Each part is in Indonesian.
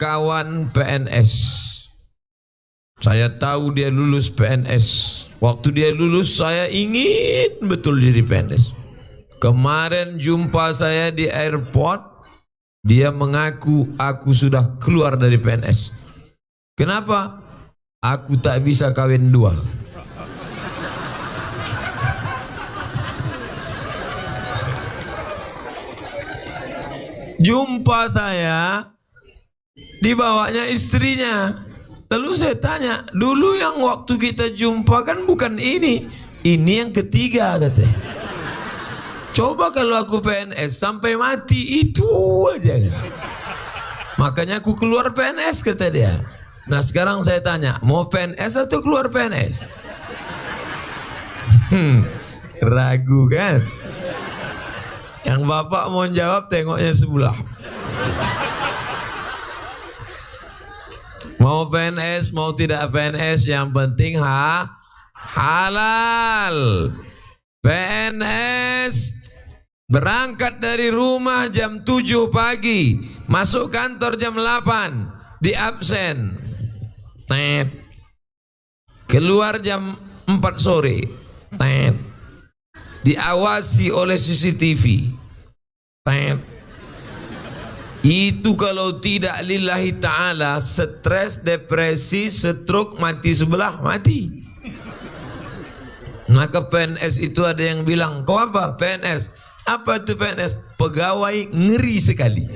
kawan PNS. Saya tahu dia lulus PNS. Waktu dia lulus saya ingin betul jadi PNS. Kemarin jumpa saya di airport, dia mengaku aku sudah keluar dari PNS. Kenapa? Aku tak bisa kawin dua. Jumpa saya, dibawanya istrinya. Lalu saya tanya, dulu yang waktu kita jumpa kan bukan ini yang ketiga, kata saya. Coba kalau aku PNS sampai mati itu aja kan. Makanya aku keluar PNS, kata dia. Nah sekarang saya tanya, mau PNS atau keluar PNS? Ragu kan? Yang bapak mau jawab tengoknya sebelah. Mau PNS, mau tidak PNS, yang penting halal. PNS berangkat dari rumah jam 7 pagi, masuk kantor jam 8, di absen. Keluar jam 4 sore. Diawasi oleh CCTV. Itu kalau tidak lillahi ta'ala, stres, depresi, stroke, mati sebelah, mati. Maka PNS itu ada yang bilang, kau apa? PNS. Apa itu PNS? Pegawai ngeri sekali.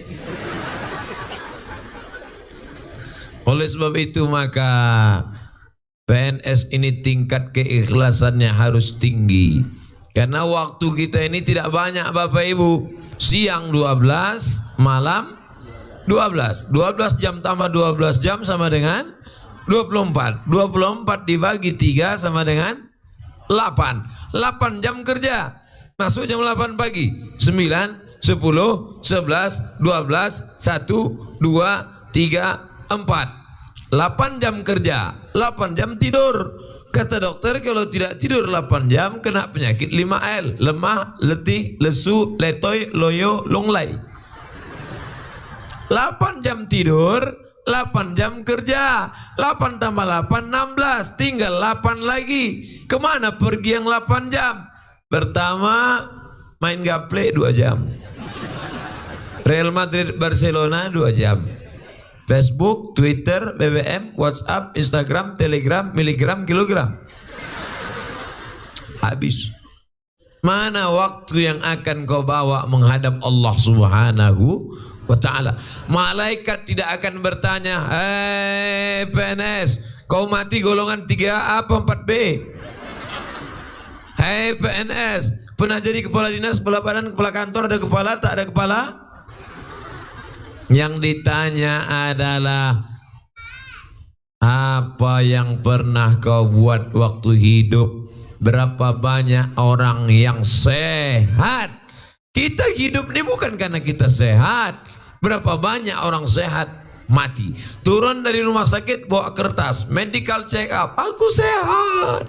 Oleh sebab itu maka PNS ini tingkat keikhlasannya harus tinggi. Karena waktu kita ini tidak banyak Bapak Ibu. Siang 12, malam 12. 12 jam tambah 12 jam sama dengan 24. 24 dibagi 3 sama dengan 8. 8 jam kerja. Masuk jam 8 pagi. 9, 10, 11, 12, 1, 2, 3, 4. 8 jam kerja, 8 jam tidur. Kata dokter kalau tidak tidur 8 jam kena penyakit 5L. Lemah, letih, lesu, letoy, loyo, lunglai. 8 jam tidur, 8 jam kerja. 8 tambah 8, 16. Tinggal 8 lagi. Kemana pergi yang 8 jam? Pertama, main gaple 2 jam. Real Madrid Barcelona 2 jam. Facebook, Twitter, BBM, WhatsApp, Instagram, Telegram, miligram, kilogram. Habis. Mana waktu yang akan kau bawa menghadap Allah Subhanahu wa ta'ala? Malaikat tidak akan bertanya, hei PNS, kau mati golongan 3A apa 4B? Hei PNS, pernah jadi kepala dinas, kepala badan, kepala kantor, ada kepala, tak ada kepala? Yang ditanya adalah apa yang pernah kau buat waktu hidup? Berapa banyak orang yang sehat? Kita hidup ini bukan karena kita sehat. Berapa banyak orang sehat mati? Turun dari rumah sakit bawa kertas medical check up, aku sehat.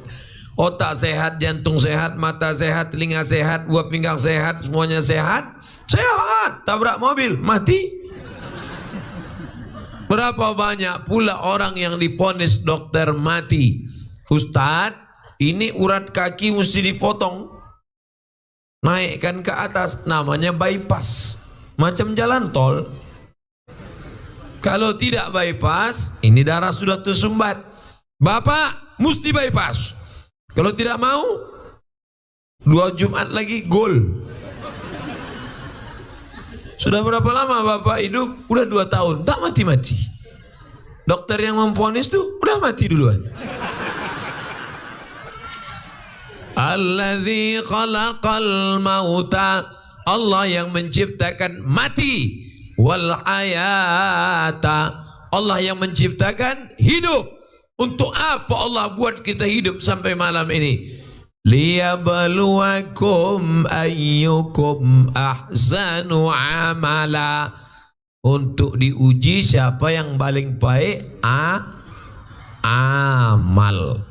Otak sehat, jantung sehat, mata sehat, telinga sehat, buah pinggang sehat, semuanya sehat. Sehat, tabrak mobil, mati. Berapa banyak pula orang yang diponis dokter mati. Ustadz, ini urat kaki mesti dipotong, naikkan ke atas, namanya bypass. Macam jalan tol. Kalau tidak bypass, ini darah sudah tersumbat. Bapak, mesti bypass. Kalau tidak mau, 2 Jumat lagi gol. Sudah berapa lama Bapak hidup? Udah 2 tahun, tak mati-mati. Dokter yang memvonis tuh udah mati duluan. Allazi khalaqal mauta, Allah yang menciptakan mati, wal hayata, Allah yang menciptakan hidup. Untuk apa Allah buat kita hidup sampai malam ini? Liyabluwakum ayyukum ahsanu amala, untuk diuji siapa yang paling baik amal.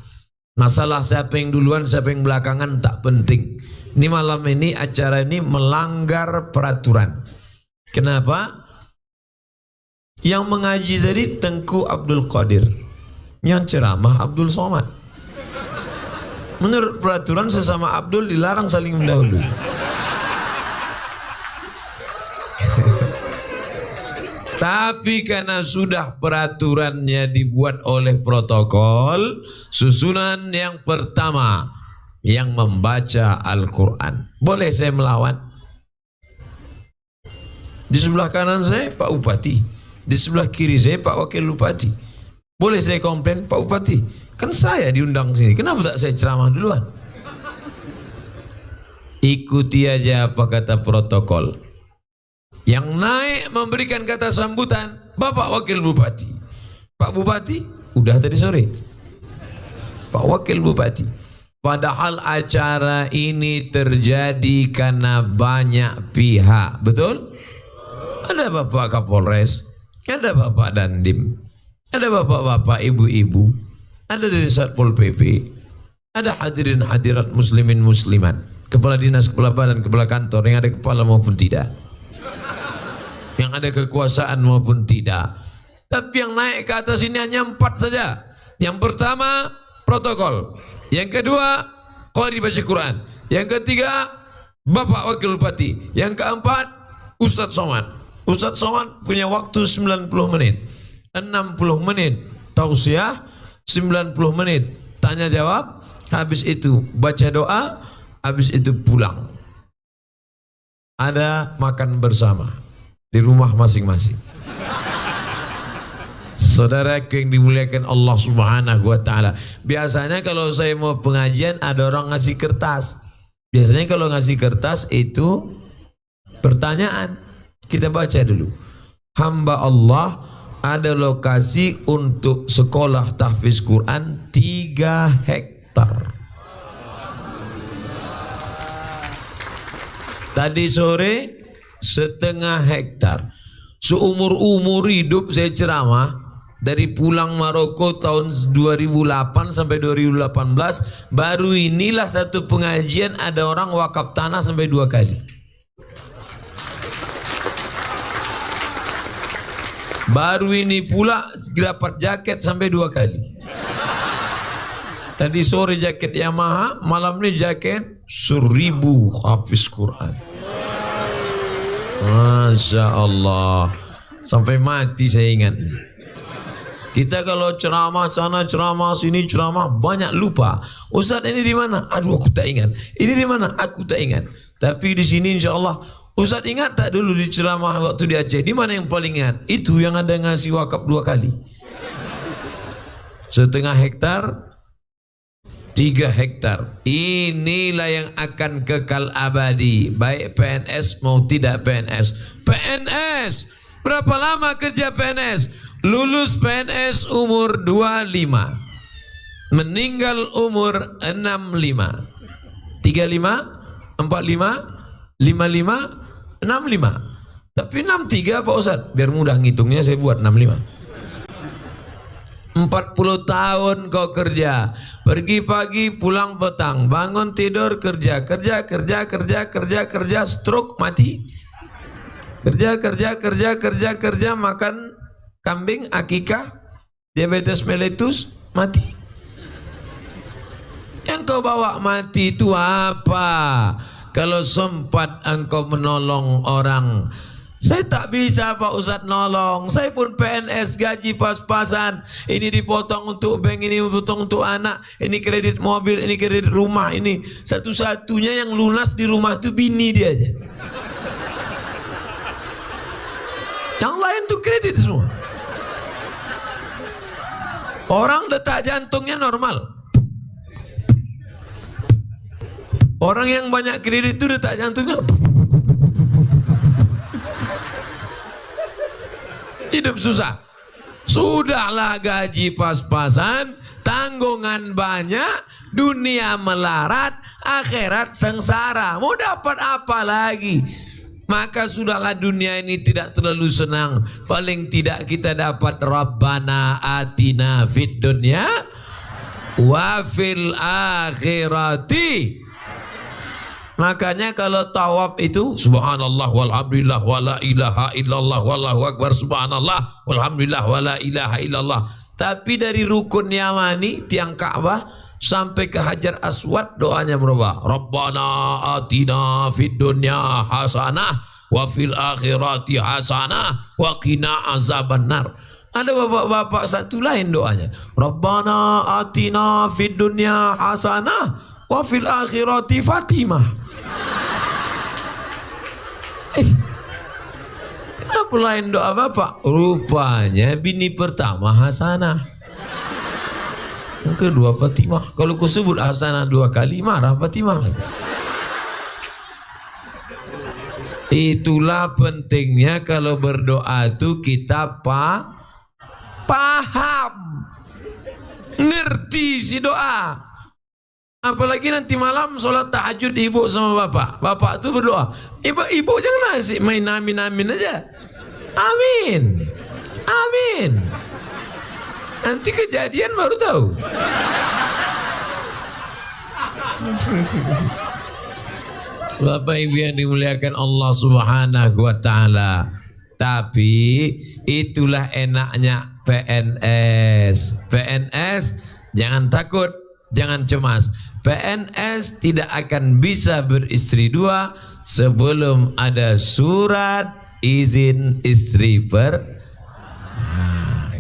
Masalah siapa yang duluan siapa yang belakangan tak penting. Ini malam ini acara ini melanggar peraturan. Kenapa? Yang mengaji tadi Tengku Abdul Qadir, yang ceramah Abdul Somad. Menurut peraturan sesama Abdul dilarang saling mendahului. Tapi karena sudah peraturannya dibuat oleh protokol, susunan yang pertama yang membaca Al-Quran. Boleh saya melawan? Di sebelah kanan saya Pak Bupati, di sebelah kiri saya Pak Wakil Bupati. Boleh saya komplain, Pak Bupati? Kan saya diundang sini, kenapa tak saya ceramah duluan? Ikuti aja apa kata protokol. Yang naik memberikan kata sambutan Bapak Wakil Bupati. Pak Bupati udah tadi sore, Pak Wakil Bupati. Padahal acara ini terjadi karena banyak pihak. Betul? Ada Bapak Kapolres, ada Bapak Dandim, ada bapak-bapak, ibu-ibu, ada dari Satpol PP, ada hadirin hadirat muslimin muslimat, kepala dinas, kepala badan, kepala kantor, yang ada kepala maupun tidak, yang ada kekuasaan maupun tidak. Tapi yang naik ke atas ini hanya 4 saja. Yang pertama protokol, yang kedua qari baca Quran, yang ketiga Bapak Wakil Bupati, yang keempat Ustadz Somad. Ustadz Somad punya waktu 90 menit, 60 menit tausiah, 90 menit tanya jawab, habis itu baca doa, habis itu pulang. Ada makan bersama di rumah masing-masing. Saudaraku yang dimuliakan Allah Subhanahu wa taala, biasanya kalau saya mau pengajian ada orang ngasih kertas. Biasanya kalau ngasih kertas itu pertanyaan. Kita baca dulu. Hamba Allah ada lokasi untuk sekolah tahfiz Quran 3 hektar. Tadi sore 1,5 hektar. Seumur-umur hidup saya ceramah, dari pulang Maroko tahun 2008 sampai 2018, baru inilah satu pengajian ada orang wakaf tanah sampai 2 kali. Baru ini pula dapat jaket sampai 2 kali. Tadi sore jaket Yamaha, malam ini jaket 1000 hafiz Quran. Masya Allah, sampai mati saya ingat. Kita kalau ceramah sana, ceramah sini, ceramah banyak lupa. Ustaz ini di mana? Aduh aku tak ingat. Ini di mana? Aku tak ingat. Tapi di sini insya Allah, Ustaz ingat tak dulu di ceramah waktu di Aceh? Di mana yang paling ingat? Itu yang ada ngasih wakaf 2 kali. 1,5 hektar, 3 hektar. Inilah yang akan kekal abadi, baik PNS mau tidak PNS. PNS, berapa lama kerja PNS? Lulus PNS umur 25, meninggal umur 65, 35, 45, 55, 65. Tapi 63 Pak Ustaz, biar mudah ngitungnya saya buat 65. 40 tahun kau kerja, pergi pagi pulang petang, bangun tidur kerja, stroke mati. Kerja, makan kambing akikah, diabetes mellitus mati. Yang kau bawa mati itu apa? Kalau sempat engkau menolong orang. Saya tak bisa Pak Ustadz nolong. Saya pun PNS, gaji pas-pasan. Ini dipotong untuk bank, ini dipotong untuk anak. Ini kredit mobil, ini kredit rumah. Ini satu-satunya yang lunas di rumah itu bini dia aja. Yang lain tuh kredit semua. Orang detak jantungnya normal. Orang yang banyak kredit itu detak jantungnya hidup susah. Sudahlah gaji pas-pasan, tanggungan banyak, dunia melarat, akhirat sengsara. Mau dapat apa lagi? Maka sudahlah, dunia ini tidak terlalu senang. Paling tidak kita dapat Rabbana atina fid dunya wa fil akhirati Makanya kalau tawaf itu subhanallah walhamdulillah wala ilaha illallah wallahu akbar subhanallah walhamdulillah wala ilaha illallah. Tapi dari rukun Yamani tiang Ka'bah sampai ke Hajar Aswad doanya berubah. Rabbana atina fid dunya hasanah wa fil akhirati hasanah wa qina azabannar. Ada bapak-bapak satu lain doanya. Rabbana atina fid dunya hasanah wa fil akhirati Fatimah. Kenapa lain doa bapak? Rupanya bini pertama Hasanah, yang kedua Fatimah. Kalau ku sebut Hasanah 2 kali marah Fatimah. Itulah pentingnya kalau berdoa itu kita paham, ngerti si doa. Apalagi nanti malam sholat tahajud ibu sama bapak. Bapak tuh berdoa. Ibu jangan asik main amin-amin aja. Amin. Amin. Nanti kejadian baru tahu. Bapak Ibu yang dimuliakan Allah Subhanahu wa taala. Tapi itulah enaknya PNS. PNS jangan takut, jangan cemas. PNS tidak akan bisa beristri 2 sebelum ada surat izin istri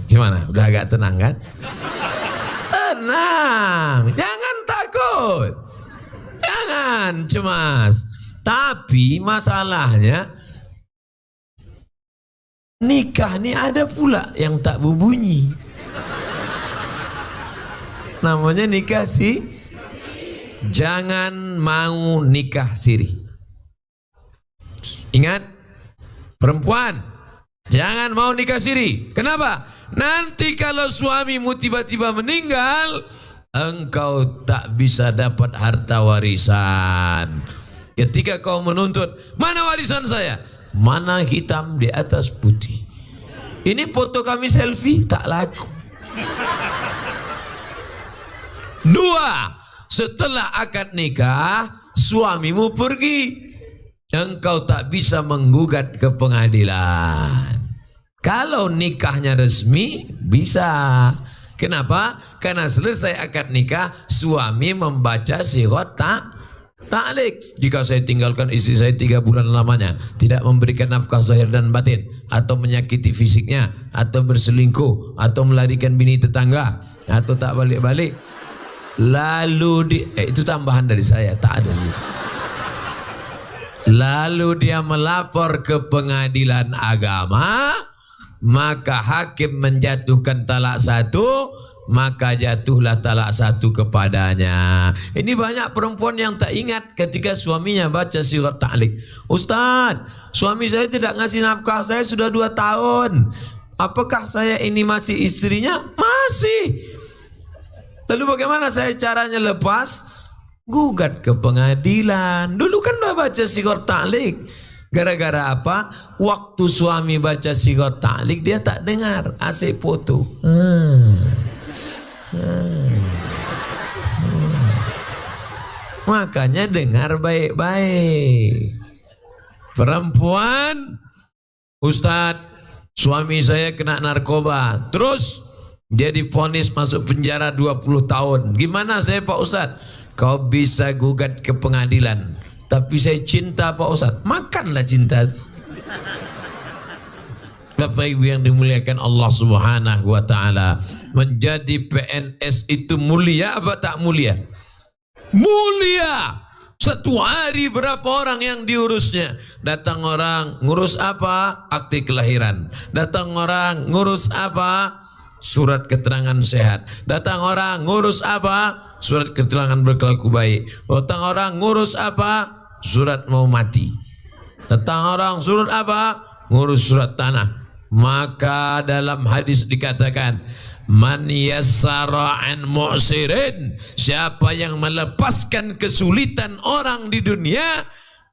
gimana? Udah agak tenang kan? Tenang, jangan takut, jangan cemas. Tapi masalahnya nikah ini ada pula yang tak berbunyi. Namanya nikah sih. Jangan mau nikah siri. Ingat, perempuan jangan mau nikah siri. Kenapa? Nanti kalau suamimu tiba-tiba meninggal, engkau tak bisa dapat harta warisan. Ketika kau menuntut, mana warisan saya? Mana hitam di atas putih. Ini foto kami selfie, tak laku. 2, setelah akad nikah, suamimu pergi, engkau tak bisa menggugat ke pengadilan. Kalau nikahnya resmi, bisa. Kenapa? Karena selesai akad nikah, suami membaca sirat ta'liq. Jika saya tinggalkan istri saya 3 bulan lamanya, tidak memberikan nafkah zahir dan batin, atau menyakiti fisiknya, atau berselingkuh, atau melarikan bini tetangga, atau tak balik-balik, lalu itu tambahan dari saya, tak ada. Lalu dia melapor ke pengadilan agama, maka hakim menjatuhkan talak 1, maka jatuhlah talak 1 kepadanya. Ini banyak perempuan yang tak ingat ketika suaminya baca sirat ta'liq. Ustaz, suami saya tidak ngasih nafkah saya sudah 2 tahun. Apakah saya ini masih istrinya? Masih. Lalu bagaimana saya caranya lepas? Gugat ke pengadilan. Dulu kan udah baca sirat ta'liq. Gara-gara apa? Waktu suami baca sirat ta'liq dia tak dengar, asyik foto. Makanya dengar baik-baik. Perempuan, Ustadz, suami saya kena narkoba, terus dia divonis masuk penjara 20 tahun. Gimana saya Pak Ustadz? Kau bisa gugat ke pengadilan, tapi saya cinta Pak Ustadz. Makanlah cinta itu. Bapak Ibu yang dimuliakan Allah Subhanahu wa taala, menjadi PNS itu mulia apa tak mulia? Mulia. 1 hari berapa orang yang diurusnya? Datang orang ngurus apa? Akte kelahiran. Datang orang ngurus apa? Surat keterangan sehat. Datang orang ngurus apa? Surat keterangan berkelaku baik. Datang orang ngurus apa? Surat mau mati. Datang orang surat apa? Ngurus surat tanah. Maka dalam hadis dikatakan, man yassara an mu'sirin, siapa yang melepaskan kesulitan orang di dunia,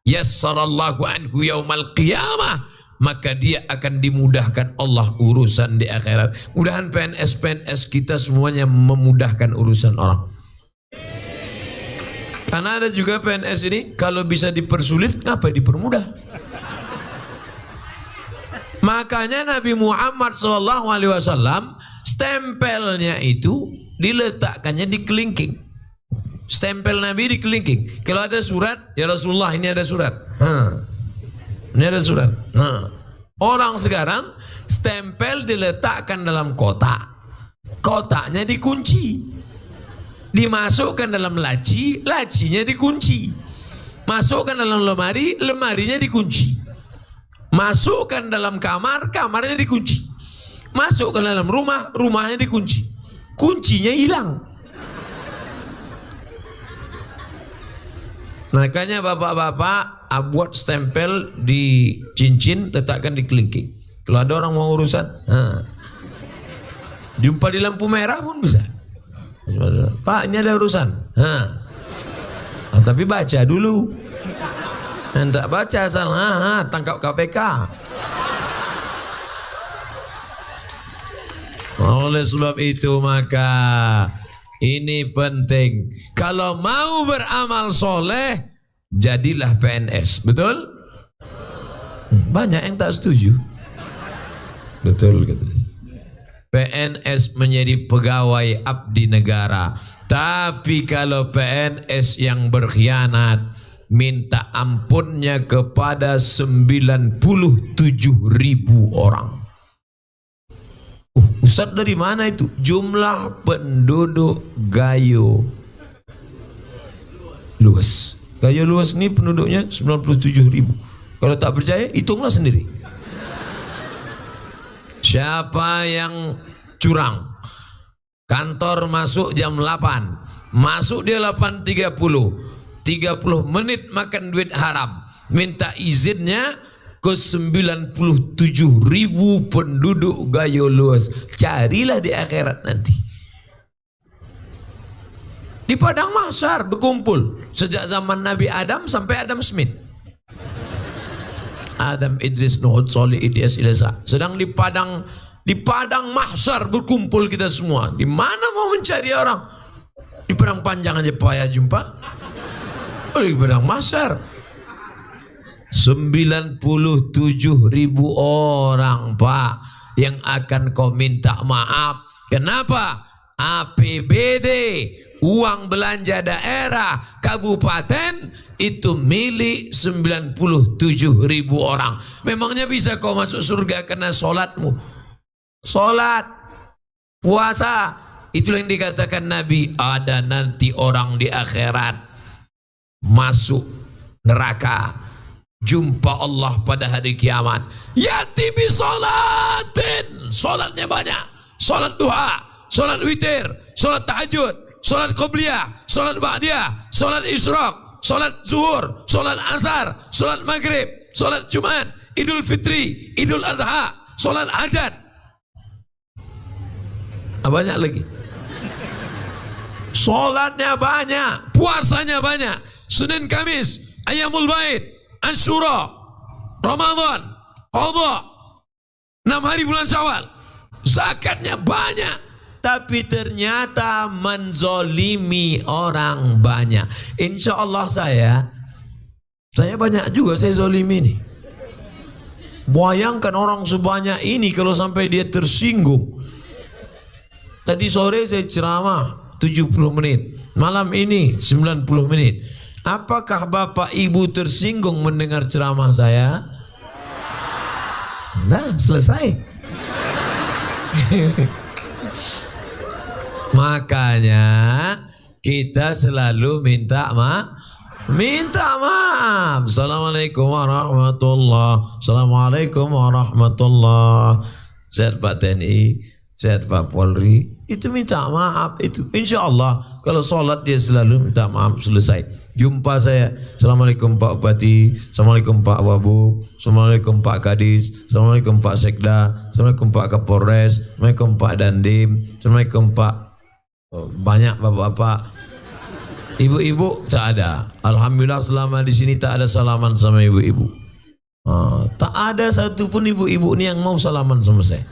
yassarallahu anhu yaumal qiyamah, maka dia akan dimudahkan Allah urusan di akhirat. Mudahan PNS-PNS kita semuanya memudahkan urusan orang. Karena ada juga PNS ini kalau bisa dipersulit, ngapa dipermudah? Makanya Nabi Muhammad SAW stempelnya itu diletakkannya di kelingking. Stempel Nabi di kelingking. Kalau ada surat, ya Rasulullah ini ada surat. Ini ada surat. Orang sekarang stempel diletakkan dalam kotak. Kotaknya dikunci. Dimasukkan dalam laci, lacinya dikunci. Masukkan dalam lemari, lemarinya dikunci. Masukkan dalam kamar, kamarnya dikunci. Masukkan dalam rumah, rumahnya dikunci. Kuncinya hilang. Makanya bapak-bapak buat stempel di cincin, letakkan di kelingking. Kalau ada orang mau urusan, jumpa di lampu merah pun bisa. Pak, ini ada urusan. Tapi baca dulu. Tak baca salah, tangkap KPK. Oleh sebab itu maka ini penting. Kalau mau beramal soleh, jadilah PNS. Betul? Banyak yang tak setuju. Betul katanya. PNS menjadi pegawai abdi negara. Tapi kalau PNS yang berkhianat, minta ampunnya kepada 97.000 orang. Ustaz dari mana itu? Jumlah penduduk Gayo Luas. Gayo Luas ini penduduknya 97.000. Kalau tak percaya, hitunglah sendiri. Siapa yang curang? Kantor masuk jam 8, masuk dia 8.30, 30 menit makan duit haram, minta izinnya ke 97.000 penduduk Gayo Luas. Carilah di akhirat nanti. Di padang mahsyar berkumpul sejak zaman Nabi Adam sampai Adam Smith. Adam, Idris, Nuh, Salih, Ilyas, Ilasa. Sedang di padang mahsyar berkumpul kita semua. Di mana mau mencari orang? Di padang panjang aja payah jumpa. Di padang mahsyar. 97.000 orang, Pak, yang akan kau minta maaf. Kenapa? APBD, uang belanja daerah kabupaten itu milik 97.000 orang. Memangnya bisa kau masuk surga karena sholatmu? Sholat, puasa, itulah yang dikatakan Nabi. Ada nanti orang di akhirat masuk neraka, jumpa Allah pada hari kiamat. Yati bi sholatin, sholatnya banyak. Sholat duha, sholat witir, sholat tahajud, sholat qobliyah, sholat ba'diyah, sholat isyraq, sholat zuhur, sholat asar, sholat maghrib, sholat jumat, idul fitri, idul adha, sholat hajat. Banyak lagi. Sholatnya banyak, puasanya banyak. Senin Kamis, Ayamul Bait, Asyura, Ramadan, Qadha, 6 hari bulan Syawal. Zakatnya banyak, tapi ternyata menzolimi orang banyak. Insya Allah saya banyak juga saya zolimi ini. Bayangkan orang sebanyak ini kalau sampai dia tersinggung. Tadi sore saya ceramah 70 menit, malam ini 90 menit. Apakah Bapak Ibu tersinggung mendengar ceramah saya? Nah, selesai. Makanya kita selalu minta maaf. Assalamualaikum warahmatullahi. Assalamualaikum warahmatullahi. Sehat Pak TNI, sehat Pak Polri. Itu minta maaf itu. Insya Allah kalau sholat dia selalu minta maaf, selesai. Jumpa saya, Assalamualaikum Pak Bupati, Assalamualaikum Pak Wabu, Assalamualaikum Pak Kadis, Assalamualaikum Pak Sekda, Assalamualaikum Pak Kapolres, Assalamualaikum Pak Dandim, Assalamualaikum Pak banyak bapak-bapak. Ibu-ibu tak ada. Alhamdulillah selama di sini tak ada salaman sama ibu-ibu. Tak ada satupun ibu-ibu ini yang mau salaman sama saya.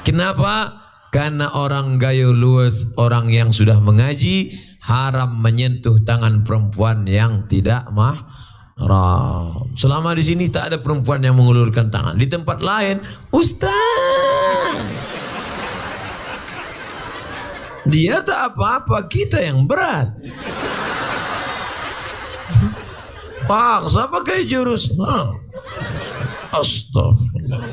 Kenapa? Karena orang gayo luas, orang yang sudah mengaji, haram menyentuh tangan perempuan yang tidak mahram. Selama di sini tak ada perempuan yang mengulurkan tangan. Di tempat lain, Ustaz, dia tak apa-apa, kita yang berat. Paksa pakai jurus. Astagfirullah.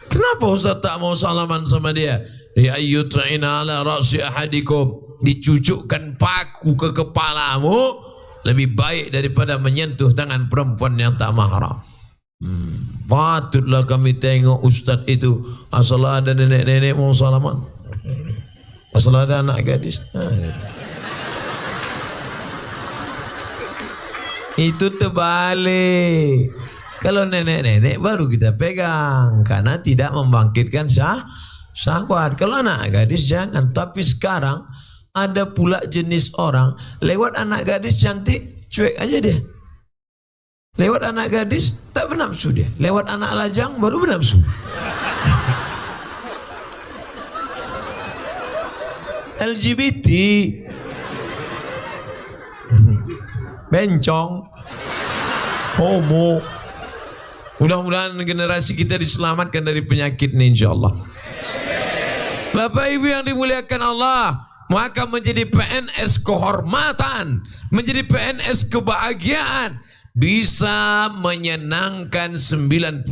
Kenapa Ustaz tak mau salaman sama dia? Ya ayyut'ina ala ra'si ahadikum. Dicucukkan paku ke kepalamu lebih baik daripada menyentuh tangan perempuan yang tak mahram. Patutlah kami tengok Ustaz itu. Asal ada nenek-nenek mau salaman, asal ada anak gadis. Itu terbalik. Kalau nenek-nenek baru kita pegang, karena tidak membangkitkan syahwat. Kalau anak gadis jangan. Tapi sekarang ada pula jenis orang lewat anak gadis cantik, cuek aja dia. Lewat anak gadis tak bernafsu dia. Lewat anak lajang baru bernafsu. LGBT, bencong, homo. Mudah-mudahan generasi kita diselamatkan dari penyakit ini, insyaallah. Bapak Ibu yang dimuliakan Allah, maka menjadi PNS kehormatan, menjadi PNS kebahagiaan, bisa menyenangkan 97.000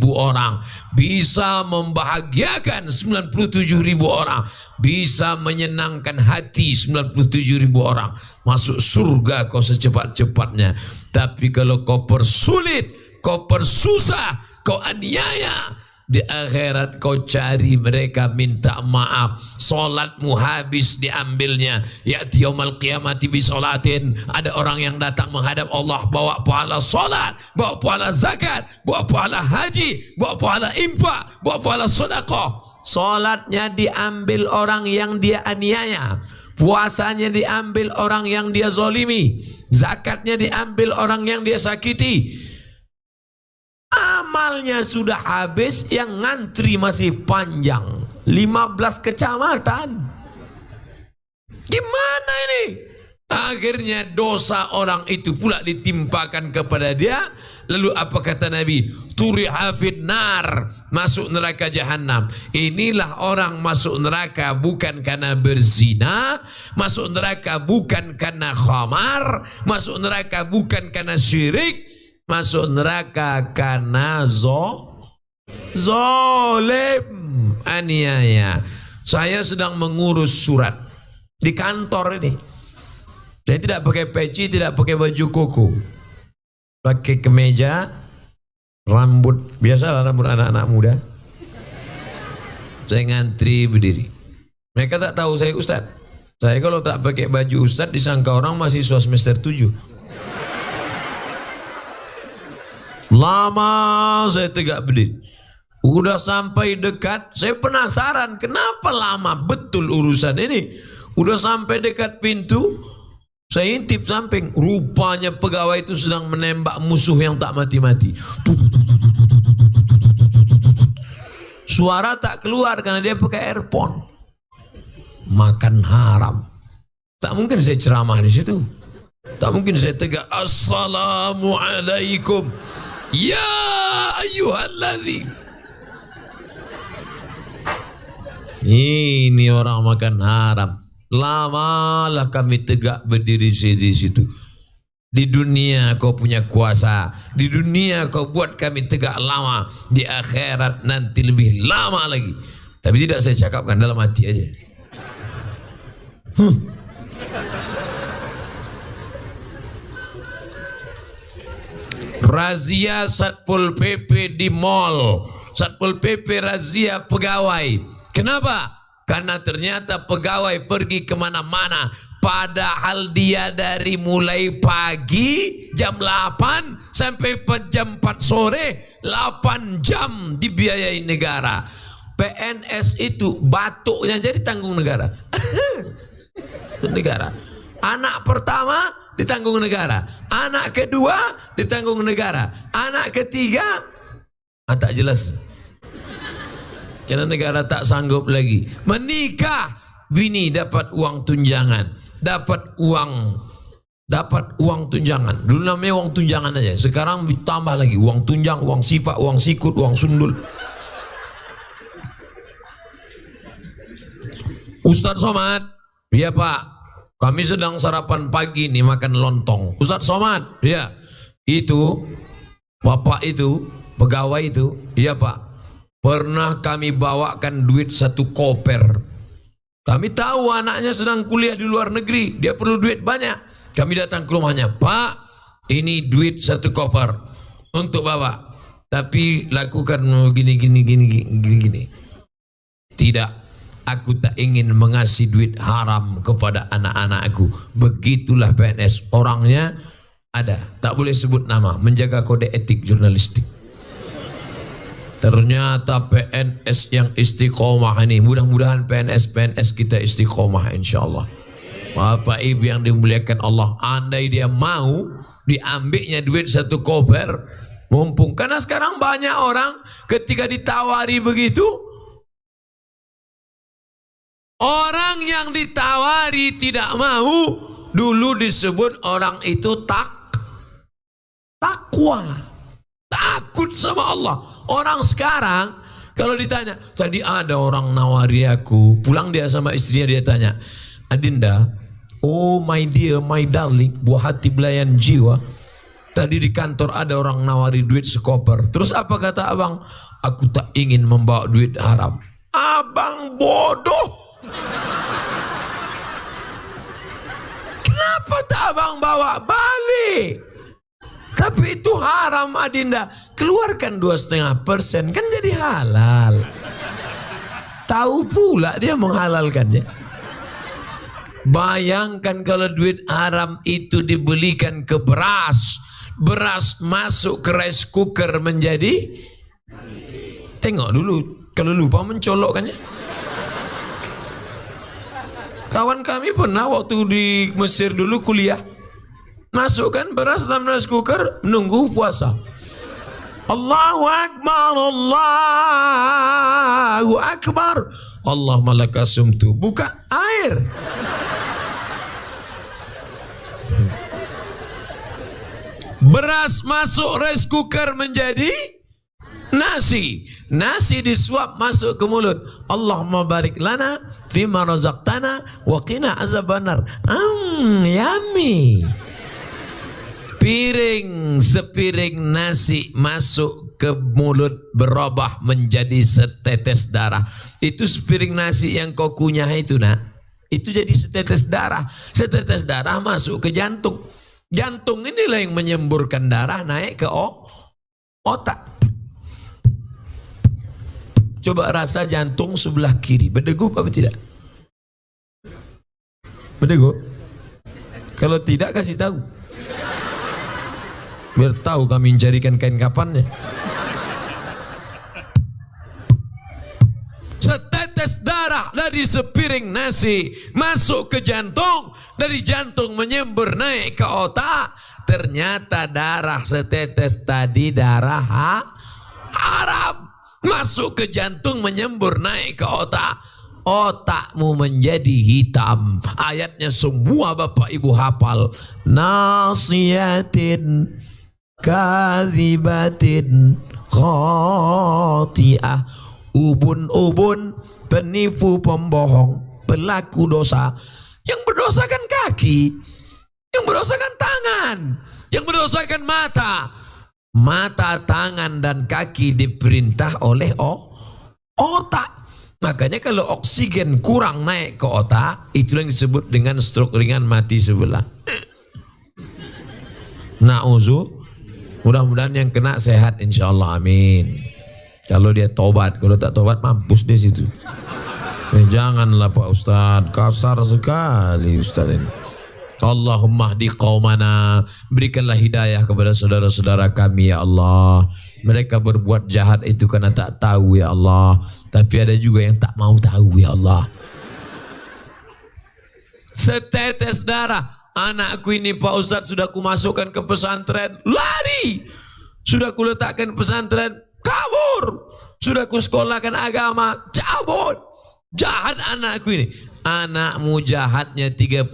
orang, bisa membahagiakan 97.000 orang, bisa menyenangkan hati 97.000 orang, masuk surga kau secepat-cepatnya. Tapi kalau kau persulit, kau persusah, kau aniaya, di akhirat kau cari mereka minta maaf, solatmu habis diambilnya. Ya'ti yaumal qiyamati bi sholatin. Ada orang yang datang menghadap Allah bawa pahala solat, bawa pahala zakat, bawa pahala haji, bawa pahala infak, bawa pahala sedekah. Solatnya diambil orang yang dia aniaya, puasanya diambil orang yang dia zolimi, zakatnya diambil orang yang dia sakiti. Amalnya sudah habis, yang ngantri masih panjang, 15 kecamatan. Gimana ini? Akhirnya dosa orang itu pula ditimpakan kepada dia. Lalu apa kata Nabi? Turiha fin nar, masuk neraka jahanam. Inilah orang masuk neraka bukan karena berzina, masuk neraka bukan karena khamar, masuk neraka bukan karena syirik, masuk neraka karena zolim, aniaya. Saya sedang mengurus surat di kantor ini. Saya tidak pakai peci, tidak pakai baju koko, pakai kemeja, rambut biasalah, rambut anak-anak muda. Saya ngantri berdiri. Mereka tak tahu saya ustaz. Saya kalau tak pakai baju ustaz disangka orang mahasiswa semester 7. Lama saya tegak berdiri. Udah sampai dekat, saya penasaran kenapa lama betul urusan ini. Udah sampai dekat pintu, saya intip samping. Rupanya pegawai itu sedang menembak musuh yang tak mati-mati. Suara tak keluar karena dia pakai earphone. Makan haram. Tak mungkin saya ceramah di situ. Tak mungkin saya tegak Assalamualaikum ya ayyuhallazi. Ini orang makan haram. Lamalah kami tegak berdiri di situ. Di dunia kau punya kuasa, di dunia kau buat kami tegak lama, di akhirat nanti lebih lama lagi. Tapi tidak saya cakapkan, dalam hati aja. Razia Satpol PP di mall. Satpol PP razia pegawai. Kenapa? Karena ternyata pegawai pergi kemana-mana, padahal dia dari mulai pagi jam 8 sampai jam 4 sore, 8 jam dibiayai negara. PNS itu batuknya jadi tanggung negara. Negara. Anak pertama ditanggung negara, anak kedua ditanggung negara, anak ketiga tak jelas. Karena negara tak sanggup lagi. Menikah, bini dapat uang tunjangan, dapat uang tunjangan. Dulu namanya uang tunjangan aja. Sekarang ditambah lagi uang tunjang, uang sifat, uang sikut, uang sundul. Ustadz Somad, iya Pak, kami sedang sarapan pagi nih makan lontong. Ustadz Somad, iya, itu bapak itu, pegawai itu, iya Pak, pernah kami bawakan duit 1 koper. Kami tahu anaknya sedang kuliah di luar negeri, dia perlu duit banyak. Kami datang ke rumahnya, Pak, ini duit 1 koper untuk bapak, tapi lakukan gini. Tidak, aku tak ingin mengasih duit haram kepada anak-anakku. Begitulah PNS, orangnya ada, tak boleh sebut nama, menjaga kode etik jurnalistik. Ternyata PNS yang istiqomah ini, mudah-mudahan PNS kita istiqomah insyaallah. Bapak Ibu yang dimuliakan Allah, andai dia mau diambilnya duit 1 koper, mumpung. Karena sekarang banyak orang ketika ditawari begitu, orang yang ditawari tidak mau, dulu disebut orang itu takwa, takut sama Allah. Orang sekarang kalau ditanya, tadi ada orang nawari aku, pulang dia sama istrinya, dia tanya, Adinda, oh my dear, my darling, buah hati belayan jiwa, tadi di kantor ada orang nawari duit 1 koper. Terus apa kata abang? Aku tak ingin membawa duit haram. Abang bodoh. Kenapa tak abang bawa balik? Tapi itu haram Adinda. Keluarkan 2,5%, kan jadi halal. Tahu pula dia menghalalkannya. Bayangkan kalau duit haram itu dibelikan ke beras, beras masuk ke rice cooker menjadi, tengok dulu, kalau lupa mencolokkannya. Kawan kami pernah waktu di Mesir dulu kuliah, masukkan beras dalam rice cooker, menunggu puasa. Allahu Akbar, Allahu Akbar, Allah malakasumtu, buka air. Beras masuk rice cooker menjadi nasi, nasi disuap masuk ke mulut. Allahumma barik lana fima razaqtana wa qina azabannar. Yummy. Sepiring nasi masuk ke mulut, berubah menjadi setetes darah. Itu sepiring nasi yang kau kunyah itu, nak, itu jadi setetes darah. Setetes darah masuk ke jantung. Jantung inilah yang menyemburkan darah naik ke otak. Coba rasa jantung sebelah kiri, berdegup apa tidak? Berdegup? Kalau tidak kasih tahu, biar tahu kami mencarikan kain kapannya. Setetes darah dari sepiring nasi masuk ke jantung, dari jantung menyembur naik ke otak. Ternyata darah setetes tadi darah haram, masuk ke jantung menyembur naik ke otak. Otakmu menjadi hitam. Ayatnya semua Bapak Ibu hafal. Nasiyatin kazibatin khati'ah. Ubun-ubun, penipu, pembohong, pelaku dosa. Yang berdosa kan kaki, yang berdosa kan tangan, yang berdosa kan mata. Mata, tangan, dan kaki diperintah oleh otak. Makanya kalau oksigen kurang naik ke otak, itu yang disebut dengan stroke ringan, mati sebelah. Na'udzu, mudah-mudahan yang kena sehat insyaallah, amin. Kalau dia tobat, kalau tak tobat mampus di situ. Janganlah Pak Ustadz, kasar sekali Ustadz ini. Allahumma hdi qaumana, berikanlah hidayah kepada saudara-saudara kami ya Allah. Mereka berbuat jahat itu karena tak tahu ya Allah, tapi ada juga yang tak mau tahu ya Allah. Setetes darah, anakku ini Pak Ustadz sudah kumasukkan ke pesantren, lari. Sudah kuletakkan pesantren, kabur. sudah kusekolahkan agama, cabut. Jahat anakku ini. Anakmu jahatnya 30%.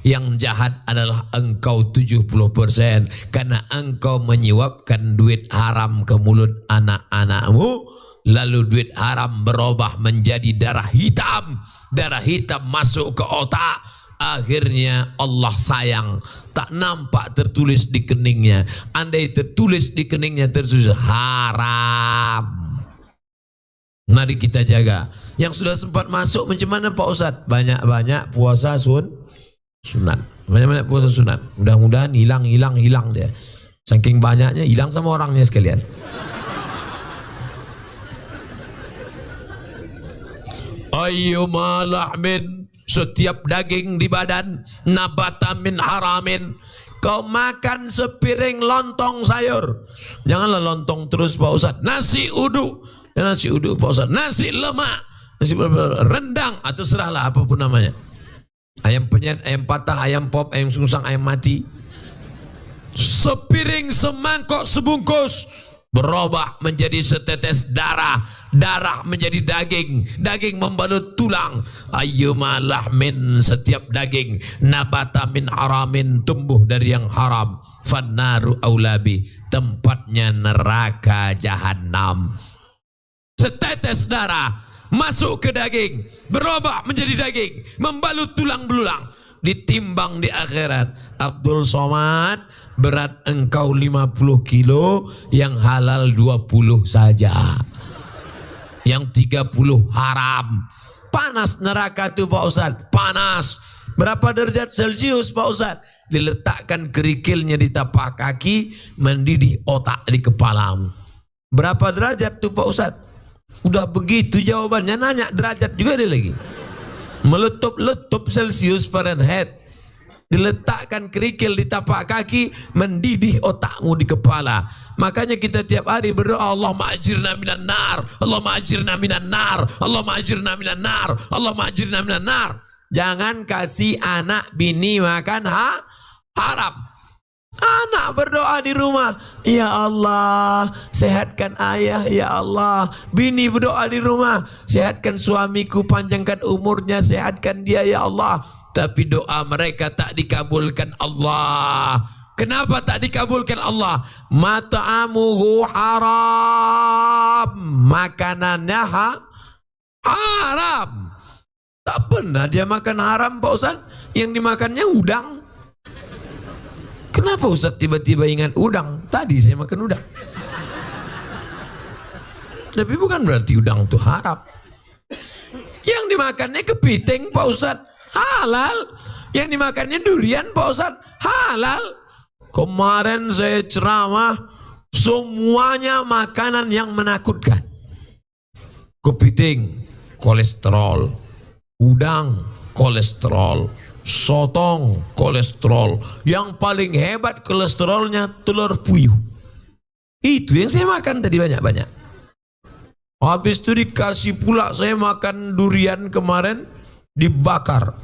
Yang jahat adalah engkau 70%. Karena engkau menyuapkan duit haram ke mulut anak-anakmu. Lalu duit haram berubah menjadi darah hitam. Darah hitam masuk ke otak. Akhirnya Allah sayang. Tak nampak tertulis di keningnya. Andai tertulis di keningnya tertulis haram. Mari kita jaga. Yang sudah sempat masuk macam mana Pak Ustadz? Banyak-banyak puasa sunat. Banyak-banyak puasa sunat. Mudah-mudahan hilang dia. Saking banyaknya hilang sama orangnya sekalian. Ayyuma lahmin, setiap daging di badan, nabata min haramin. Kau makan sepiring lontong sayur. Janganlah lontong terus Pak Ustadz. Nasi uduk. Ya, nasi uduk Pak Ustadz, nasi lemak, nasi rendang atau serahlah apapun namanya. Ayam penyet, ayam patah, ayam pop, ayam sungsang, ayam mati. Sepiring, semangkok, sebungkus berubah menjadi setetes darah, darah menjadi daging, daging membalut tulang. Ayyuma lahmin, setiap daging, nabata min haramin, tumbuh dari yang haram. Fannaru aulabi, tempatnya neraka jahanam. Setetes darah masuk ke daging, berubah menjadi daging, membalut tulang belulang, ditimbang di akhirat. Abdul Somad, berat engkau 50 kilo, yang halal 20 saja, yang 30 haram. Panas neraka itu Pak Ustadz, panas. Berapa derajat Celcius Pak Ustadz? Diletakkan kerikilnya di tapak kaki, mendidih otak di kepalamu. Berapa derajat tuh Pak Ustadz? Udah begitu jawabannya, nanya derajat juga dia lagi. Meletup-letup Celcius Fahrenheit. Diletakkan kerikil di tapak kaki, mendidih otakmu di kepala. Makanya kita tiap hari berdoa, Allahumma ajirna minan nar, Allahumma ajirna minan nar, Allahumma ajirna minan nar, Allahumma ajirna minan nar. Jangan kasih anak bini makan haram. Anak berdoa di rumah, ya Allah sehatkan ayah, ya Allah. Bini berdoa di rumah, sehatkan suamiku, panjangkan umurnya, sehatkan dia ya Allah. Tapi doa mereka tak dikabulkan Allah. Kenapa tak dikabulkan Allah? Mat'amuhu haram, makanannya haram. Tak pernah dia makan haram Pak Ustaz. Yang dimakannya udang. Kenapa Ustaz tiba-tiba ingat udang? Tadi saya makan udang. Tapi bukan berarti udang itu haram. Yang dimakannya kepiting Pak Ustaz, halal. Yang dimakannya durian Pak Ustaz, halal. Kemarin saya ceramah, semuanya makanan yang menakutkan. Kepiting, kolesterol. Udang, kolesterol. Sotong, kolesterol. Yang paling hebat kolesterolnya telur puyuh. Itu yang saya makan tadi banyak-banyak. Habis itu dikasih pula saya makan durian kemarin, dibakar.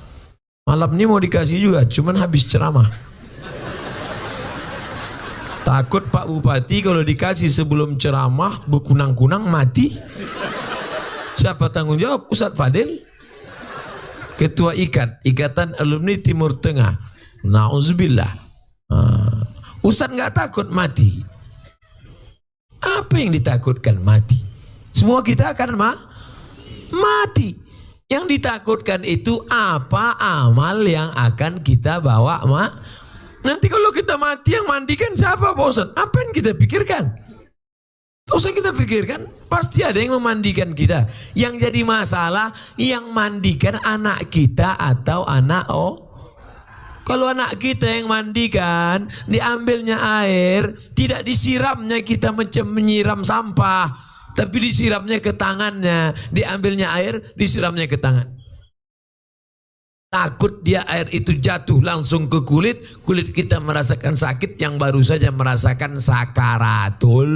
Malam ini mau dikasih juga, cuman habis ceramah. Takut Pak Bupati kalau dikasih sebelum ceramah berkunang-kunang mati. Siapa tanggung jawab? Ustadz Fadil, Ketua Ikatan Alumni Timur Tengah. Nauzubillah. Ustadz nggak takut mati. Apa yang ditakutkan? Mati. Semua kita akan mati. Yang ditakutkan itu apa amal yang akan kita bawa nanti kalau kita mati yang mandikan siapa Pak Ustadz? Apa yang kita pikirkan? Tak usah kita pikirkan, pasti ada yang memandikan kita. Yang jadi masalah yang mandikan anak kita atau anak Kalau anak kita yang mandikan, diambilnya air, tidak disiramnya kita macam menyiram sampah, tapi disiramnya ke tangannya, diambilnya air, disiramnya ke tangan. Takut dia air itu jatuh langsung ke kulit, kulit kita merasakan sakit yang baru saja merasakan sakaratul.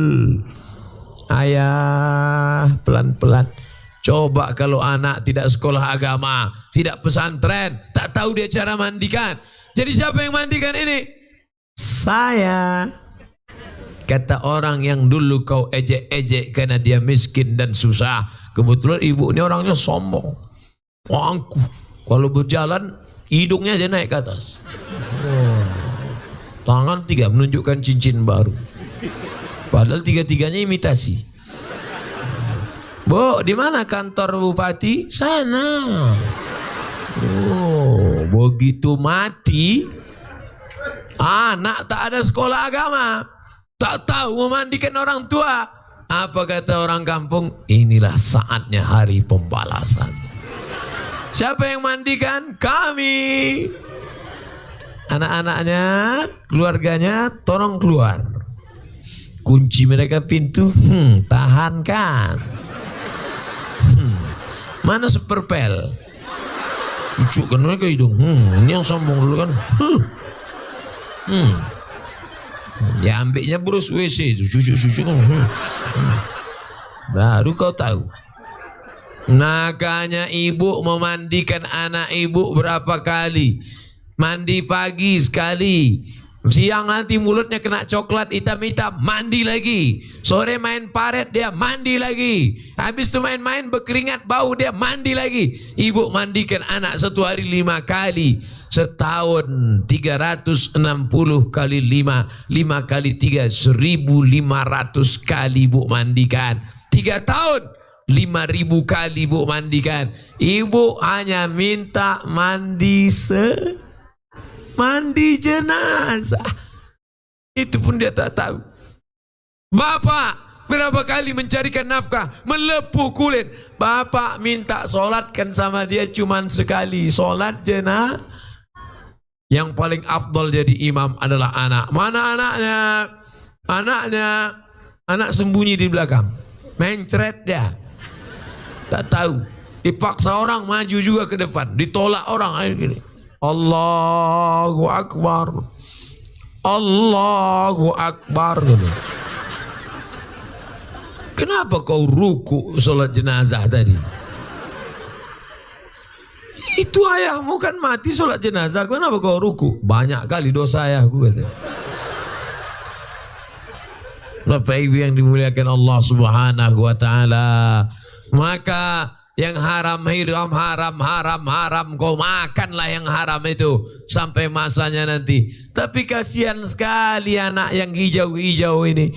Ayah, pelan-pelan. Coba kalau anak tidak sekolah agama, tidak pesantren, tak tahu dia cara mandikan. Jadi siapa yang mandikan ini? Saya. Kata orang yang dulu kau ejek-ejek karena dia miskin dan susah. Kebetulan ibu ini orangnya sombong. Angkuh. Kalau berjalan hidungnya aja naik ke atas. Tangan 3 menunjukkan cincin baru. Padahal 3-tiganya imitasi. Bu, di mana kantor bupati? Sana. Oh, begitu mati, anak tak ada sekolah agama, tak tahu memandikan orang tua. Apa kata orang kampung? Inilah saatnya hari pembalasan. Siapa yang mandikan? Kami. Anak-anaknya, keluarganya, tolong keluar. Kunci mereka pintu, tahan kan. Mana seperpel? Cucukkan mereka hidung. Ini yang sombong dulu kan. Ya ambilnya burus WC itu, cucuk kan. Baru kau tahu. Nakanya ibu memandikan anak ibu berapa kali? Mandi pagi sekali. Siang nanti mulutnya kena coklat hitam-hitam, mandi lagi. Sore main paret, dia mandi lagi. Habis itu main-main berkeringat bau, dia mandi lagi. Ibu mandikan anak 1 hari 5 kali. Setahun 360 kali 5, 5 kali 3, 1500 kali ibu mandikan. 3 tahun 5000 kali ibu mandikan. Ibu hanya minta mandi mandi jenazah. Itu pun dia tak tahu. Bapak berapa kali mencarikan nafkah, melepuh kulit. Bapak minta solatkan sama dia cuman sekali, solat jenazah. Yang paling afdal jadi imam adalah anak. Mana anaknya? Anak sembunyi di belakang, mencret dia. Tak tahu. Dipaksa orang maju juga ke depan, ditolak orang gini. Allahu Akbar, Allahu Akbar. Kenapa kau ruku sholat jenazah tadi? Itu ayahmu kan mati sholat jenazah, kenapa kau ruku? Banyak kali dosa ayahku kata. Bapak Ibu yang dimuliakan Allah Subhanahu wa taala, maka yang haram kau makanlah yang haram itu sampai masanya nanti. Tapi kasihan sekali anak yang hijau-hijau ini,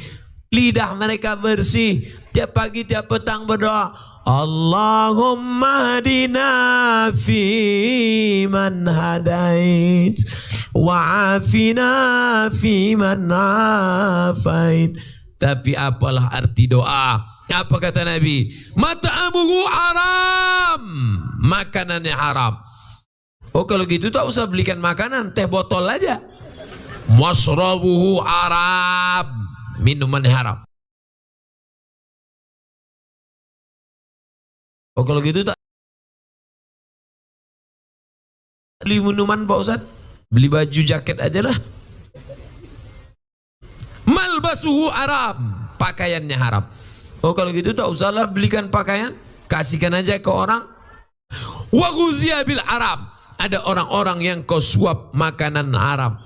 lidah mereka bersih, tiap pagi tiap petang berdoa, Allahumma hadina fi man hadait wa afina fi man afait. Tapi apalah arti doa? Apa kata Nabi? Mat'amuhu haram, makanannya haram. Oh kalau gitu tak usah belikan makanan, teh botol aja. Masrabuhu haram, minumannya haram. Oh kalau gitu tak beli minuman Pak Ustaz, beli baju jaket aja lah. Malbasuhu haram, pakaiannya haram. Oh kalau gitu tak usahlah belikan pakaian, kasihkan aja ke orang. Wa ghuziya bil haram, ada orang-orang yang kau suap makanan haram.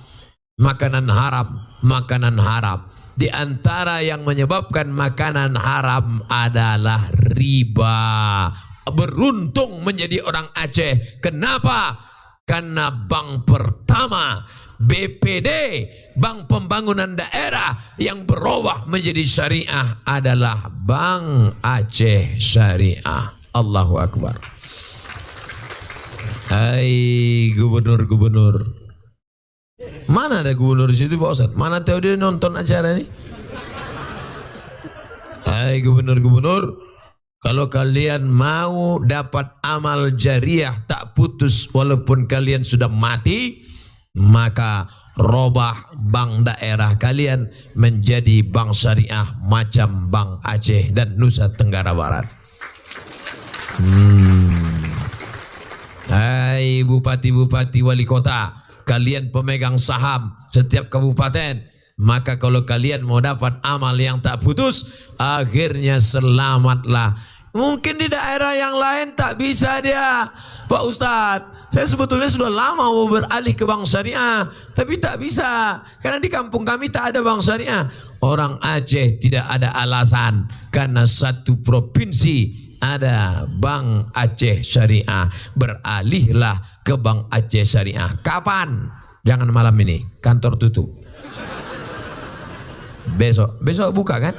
Makanan haram, makanan haram. Di antara yang menyebabkan makanan haram adalah riba. Beruntung menjadi orang Aceh. Kenapa? Karena bank pertama BPD, Bank Pembangunan Daerah, yang berubah menjadi syariah adalah Bank Aceh Syariah. Allahu Akbar. Hai gubernur-gubernur, mana ada gubernur di situ Pak Ustaz? Mana tahu dia nonton acara ini? Hai gubernur-gubernur, kalau kalian mau dapat amal jariah tak putus walaupun kalian sudah mati, maka robah bank daerah kalian menjadi bank syariah macam Bank Aceh dan Nusa Tenggara Barat. Hai bupati-bupati, wali kota, kalian pemegang saham setiap kabupaten, maka kalau kalian mau dapat amal yang tak putus, akhirnya selamatlah. Mungkin di daerah yang lain tak bisa dia. Pak Ustadz, saya sebetulnya sudah lama mau beralih ke bank syariah, tapi tak bisa. Karena di kampung kami tak ada bank syariah. Orang Aceh tidak ada alasan. Karena satu provinsi ada Bank Aceh Syariah. Beralihlah ke Bank Aceh Syariah. Kapan? Jangan malam ini, kantor tutup. Besok buka kan?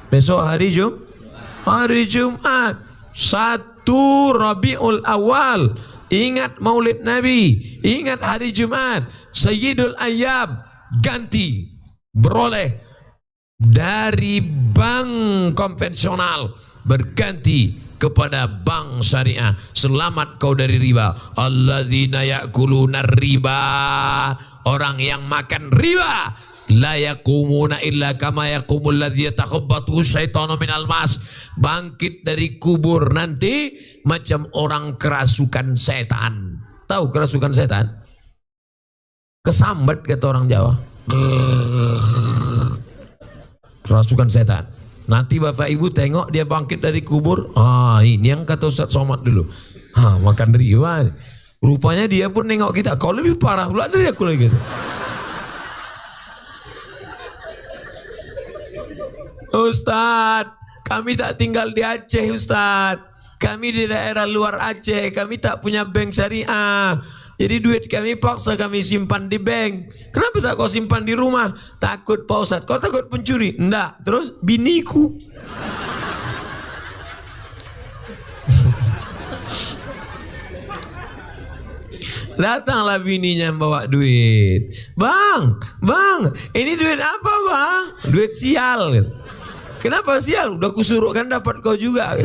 Besok hari Jumat 1 Rabiul Awal. Ingat Maulid Nabi, ingat hari Jumat, Sayyidul Ayyab. Ganti, beroleh dari bank konvensional berganti kepada bank syariah. Selamat kau dari riba. Alladzina ya'kuluna riba, orang yang makan riba, la yaqumuna illa kama yaqumul ladzi yatakhabbathu syaitanu minal mas. Bangkit dari kubur nanti macam orang kerasukan setan. Tahu kerasukan setan? Kesambat kata orang Jawa. Kerasukan setan. Nanti Bapak Ibu tengok dia bangkit dari kubur. Ini yang kata Ustaz Somad dulu. Makan riba. Rupanya dia pun nengok kita. Kau lebih parah pula dari aku lagi. Ustadz, kami tak tinggal di Aceh Ustadz. Kami di daerah luar Aceh. Kami tak punya bank syariah. Jadi duit kami paksa kami simpan di bank. Kenapa tak kau simpan di rumah? Takut Pak Ustadz. Kau takut pencuri? Enggak. Terus biniku. Datanglah bininya bawa duit. Bang, ini duit apa bang? Duit sial. Kenapa sial? Udah kusuruh kan dapat kau juga.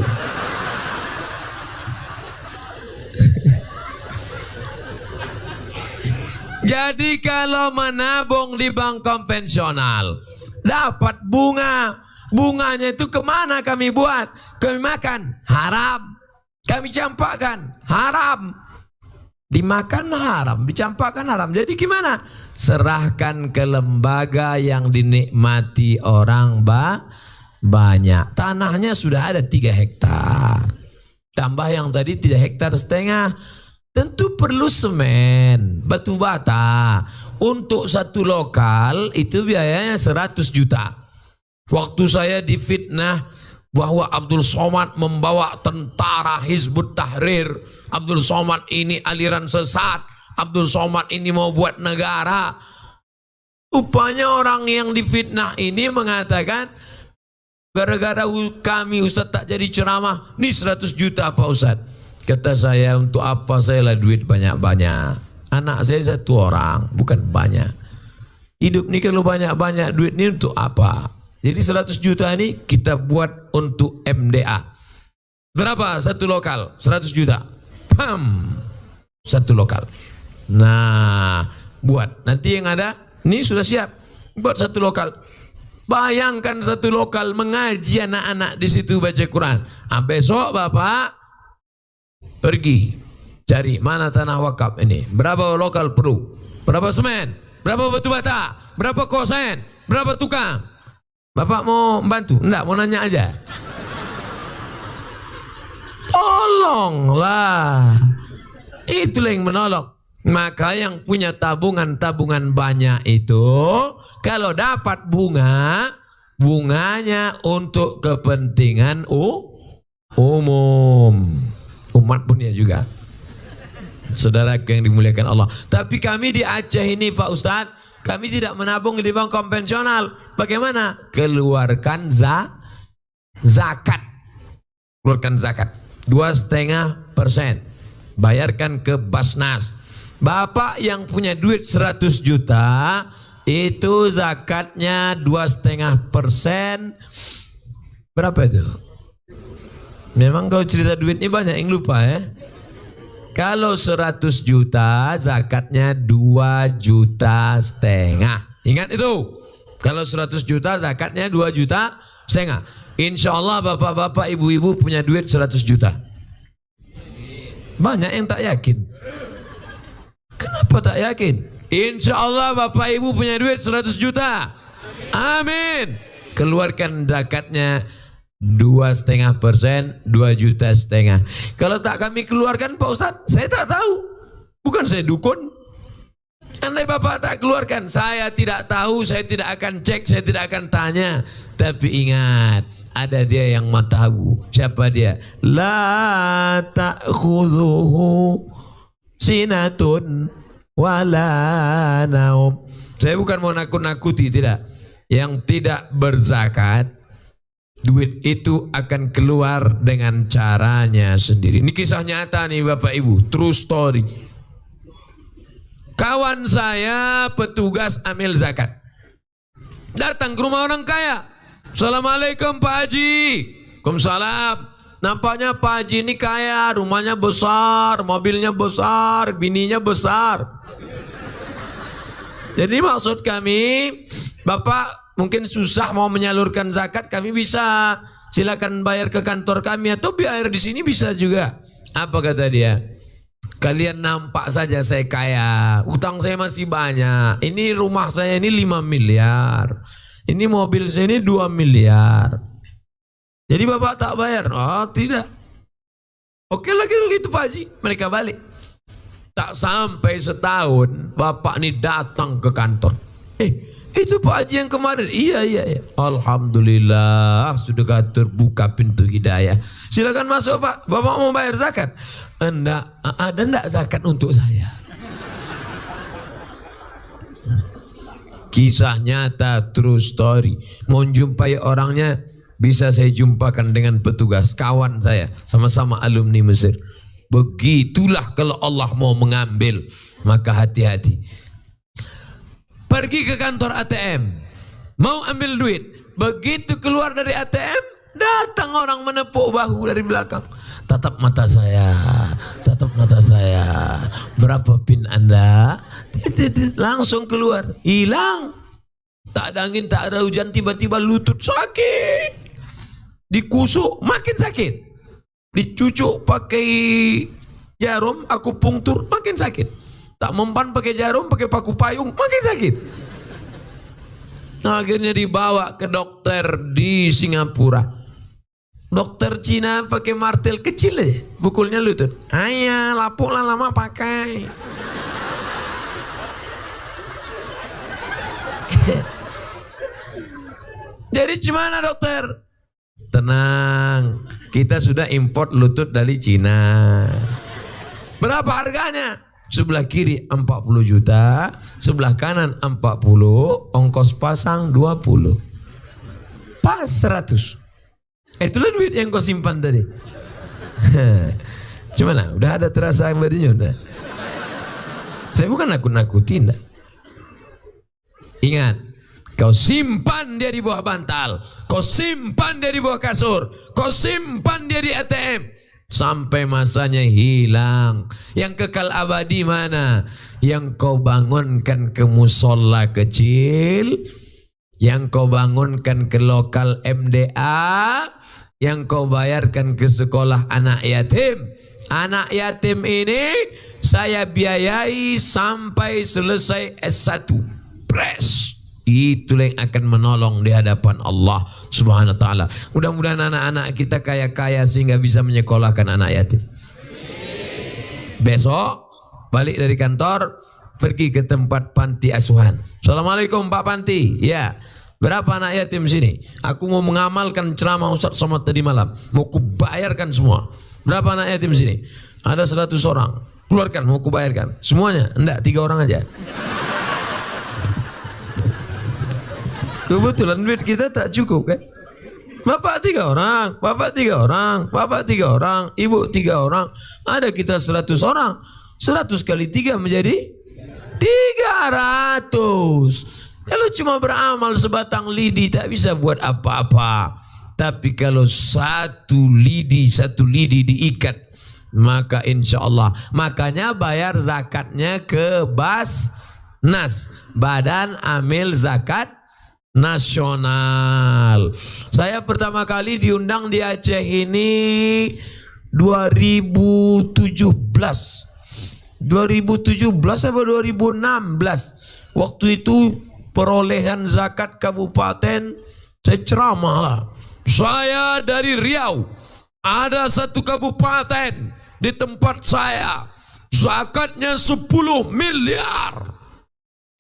Jadi kalau menabung di bank konvensional dapat bunga, bunganya itu kemana kami buat? Kami makan haram, kami campakkan haram, dimakan haram, dicampakkan haram. Jadi gimana? Serahkan ke lembaga yang dinikmati orang banyak. Tanahnya sudah ada 3 hektar, tambah yang tadi 3,5 hektar. Tentu perlu semen, batu bata. Untuk satu lokal itu biayanya 100 juta. Waktu saya difitnah bahwa Abdul Somad membawa tentara Hizbut Tahrir, Abdul Somad ini aliran sesat, Abdul Somad ini mau buat negara. Rupanya orang yang difitnah ini mengatakan, gara-gara kami Ustaz tak jadi ceramah, ini 100 juta Pak Ustaz. Kata saya, untuk apa saya lah duit banyak-banyak? Anak saya 1 orang, bukan banyak. Hidup ini kalau banyak-banyak duit ini untuk apa? Jadi 100 juta ini kita buat untuk MDA. Berapa satu lokal? 100 juta. Pam! Satu lokal. Nah, buat. Nanti yang ada, ini sudah siap. Buat satu lokal. Bayangkan satu lokal mengaji anak-anak di situ baca Quran. Besok Bapak pergi cari mana tanah wakaf ini, berapa lokal perlu, berapa semen, berapa batu bata, berapa kosen, berapa tukang. Bapak mau bantu? Enggak, mau nanya aja. Tolonglah. Itulah yang menolong. Maka yang punya tabungan banyak itu, kalau dapat bunga, bunganya untuk kepentingan umum. Umat punya juga. Saudara yang dimuliakan Allah. Tapi kami di Aceh ini Pak Ustadz, kami tidak menabung di bank konvensional. Bagaimana? Keluarkan zakat. Keluarkan zakat 2,5%. Bayarkan ke Basnas. Bapak yang punya duit 100 juta, itu zakatnya 2,5%. Berapa itu? Memang kalau cerita duit ini banyak yang lupa ya. Kalau 100 juta zakatnya 2,5 juta. Ingat itu. Kalau 100 juta zakatnya 2,5 juta. Insya Allah bapak-bapak ibu-ibu punya duit 100 juta. Banyak yang tak yakin. Kenapa tak yakin? Insya Allah bapak ibu punya duit 100 juta. Amin. Keluarkan zakatnya 2,5%, 2,5 juta. Kalau tak kami keluarkan Pak Ustadz, saya tak tahu. Bukan saya dukun. Andai Bapak tak keluarkan, saya tidak tahu, saya tidak akan cek, saya tidak akan tanya. Tapi ingat, ada dia yang mau tahu. Siapa dia? La ta'khudhuhu sinatun wala naum. Saya bukan mau nakut-nakuti, tidak. Yang tidak berzakat, duit itu akan keluar dengan caranya sendiri. Ini kisah nyata nih Bapak Ibu, true story. Kawan saya petugas amil zakat, datang ke rumah orang kaya. Assalamualaikum Pak Haji. Waalaikumsalam. Nampaknya Pak Haji ini kaya, rumahnya besar, mobilnya besar, bininya besar. Jadi maksud kami, Bapak mungkin susah mau menyalurkan zakat, kami bisa. Silakan bayar ke kantor kami atau biar di sini bisa juga. Apa kata dia? Kalian nampak saja saya kaya, utang saya masih banyak. Ini rumah saya ini 5 miliar. Ini mobil saya ini 2 miliar. Jadi Bapak tak bayar? Oh tidak. Oke lagi gitu Pak Haji. Mereka balik. Tak sampai setahun Bapak ini datang ke kantor. Itu Pak Haji yang kemarin. Iya. Alhamdulillah sudah terbuka pintu hidayah. Silakan masuk Pak. Bapak mau bayar zakat? Enggak, ada enggak zakat untuk saya? Kisah nyata, true story. Mau jumpai orangnya, bisa saya jumpakan dengan petugas kawan saya, sama-sama alumni Mesir. Begitulah kalau Allah mau mengambil, maka hati-hati. Pergi ke kantor ATM, mau ambil duit. Begitu keluar dari ATM, datang orang menepuk bahu dari belakang. Tatap mata saya, tatap mata saya. Berapa pin Anda? Langsung keluar, hilang. Tak ada angin, tak ada hujan, tiba-tiba lutut sakit. Dikusuk, makin sakit. Dicucuk pakai jarum, akupunktur, makin sakit. Tak mempan pakai jarum, pakai paku payung, makin sakit. Nah, akhirnya dibawa ke dokter di Singapura. Dokter Cina pakai martel kecil aja, pukulnya lutut. Ayah, lapuklah lama pakai. Jadi gimana dokter? Tenang, kita sudah import lutut dari Cina. Berapa harganya? Sebelah kiri 40 juta, sebelah kanan 40, ongkos pasang 20. Pas 100. Itulah duit yang kau simpan tadi. Gimana? Udah ada terasa badannya udah. Saya bukan nakut-nakutin. Ingat, kau simpan dia di bawah bantal, kau simpan dia di bawah kasur, kau simpan dia di ATM sampai masanya hilang. Yang kekal abadi mana? Yang kau bangunkan ke musola kecil, yang kau bangunkan ke lokal MDA, yang kau bayarkan ke sekolah anak yatim. Anak yatim ini saya biayai sampai selesai S1 Pres. Itulah yang akan menolong di hadapan Allah Subhanahu wa taala. Mudah-mudahan anak-anak kita kaya-kaya sehingga bisa menyekolahkan anak yatim. Besok balik dari kantor, pergi ke tempat panti asuhan. Assalamualaikum Pak Panti. Ya. Berapa anak yatim sini? Aku mau mengamalkan ceramah Ustaz Somad tadi malam. Mau kubayarkan semua. Berapa anak yatim sini? Ada 100 orang. Keluarkan, mau kubayarkan. Semuanya? Enggak, 3 orang aja. Kebetulan duit kita tak cukup kan? Bapak 3 orang, bapak 3 orang, bapak 3 orang, ibu 3 orang. Ada kita 100 orang. 100 kali 3 menjadi 300. Kalau cuma beramal sebatang lidi tak bisa buat apa-apa. Tapi kalau satu lidi diikat, maka insya Allah. Makanya bayar zakatnya ke Basnas, Badan Amil Zakat Nasional. Saya pertama kali diundang di Aceh ini 2017 atau 2016. Waktu itu perolehan zakat kabupaten, saya ceramah lah. Saya dari Riau. Ada satu kabupaten di tempat saya. Zakatnya 10 miliar.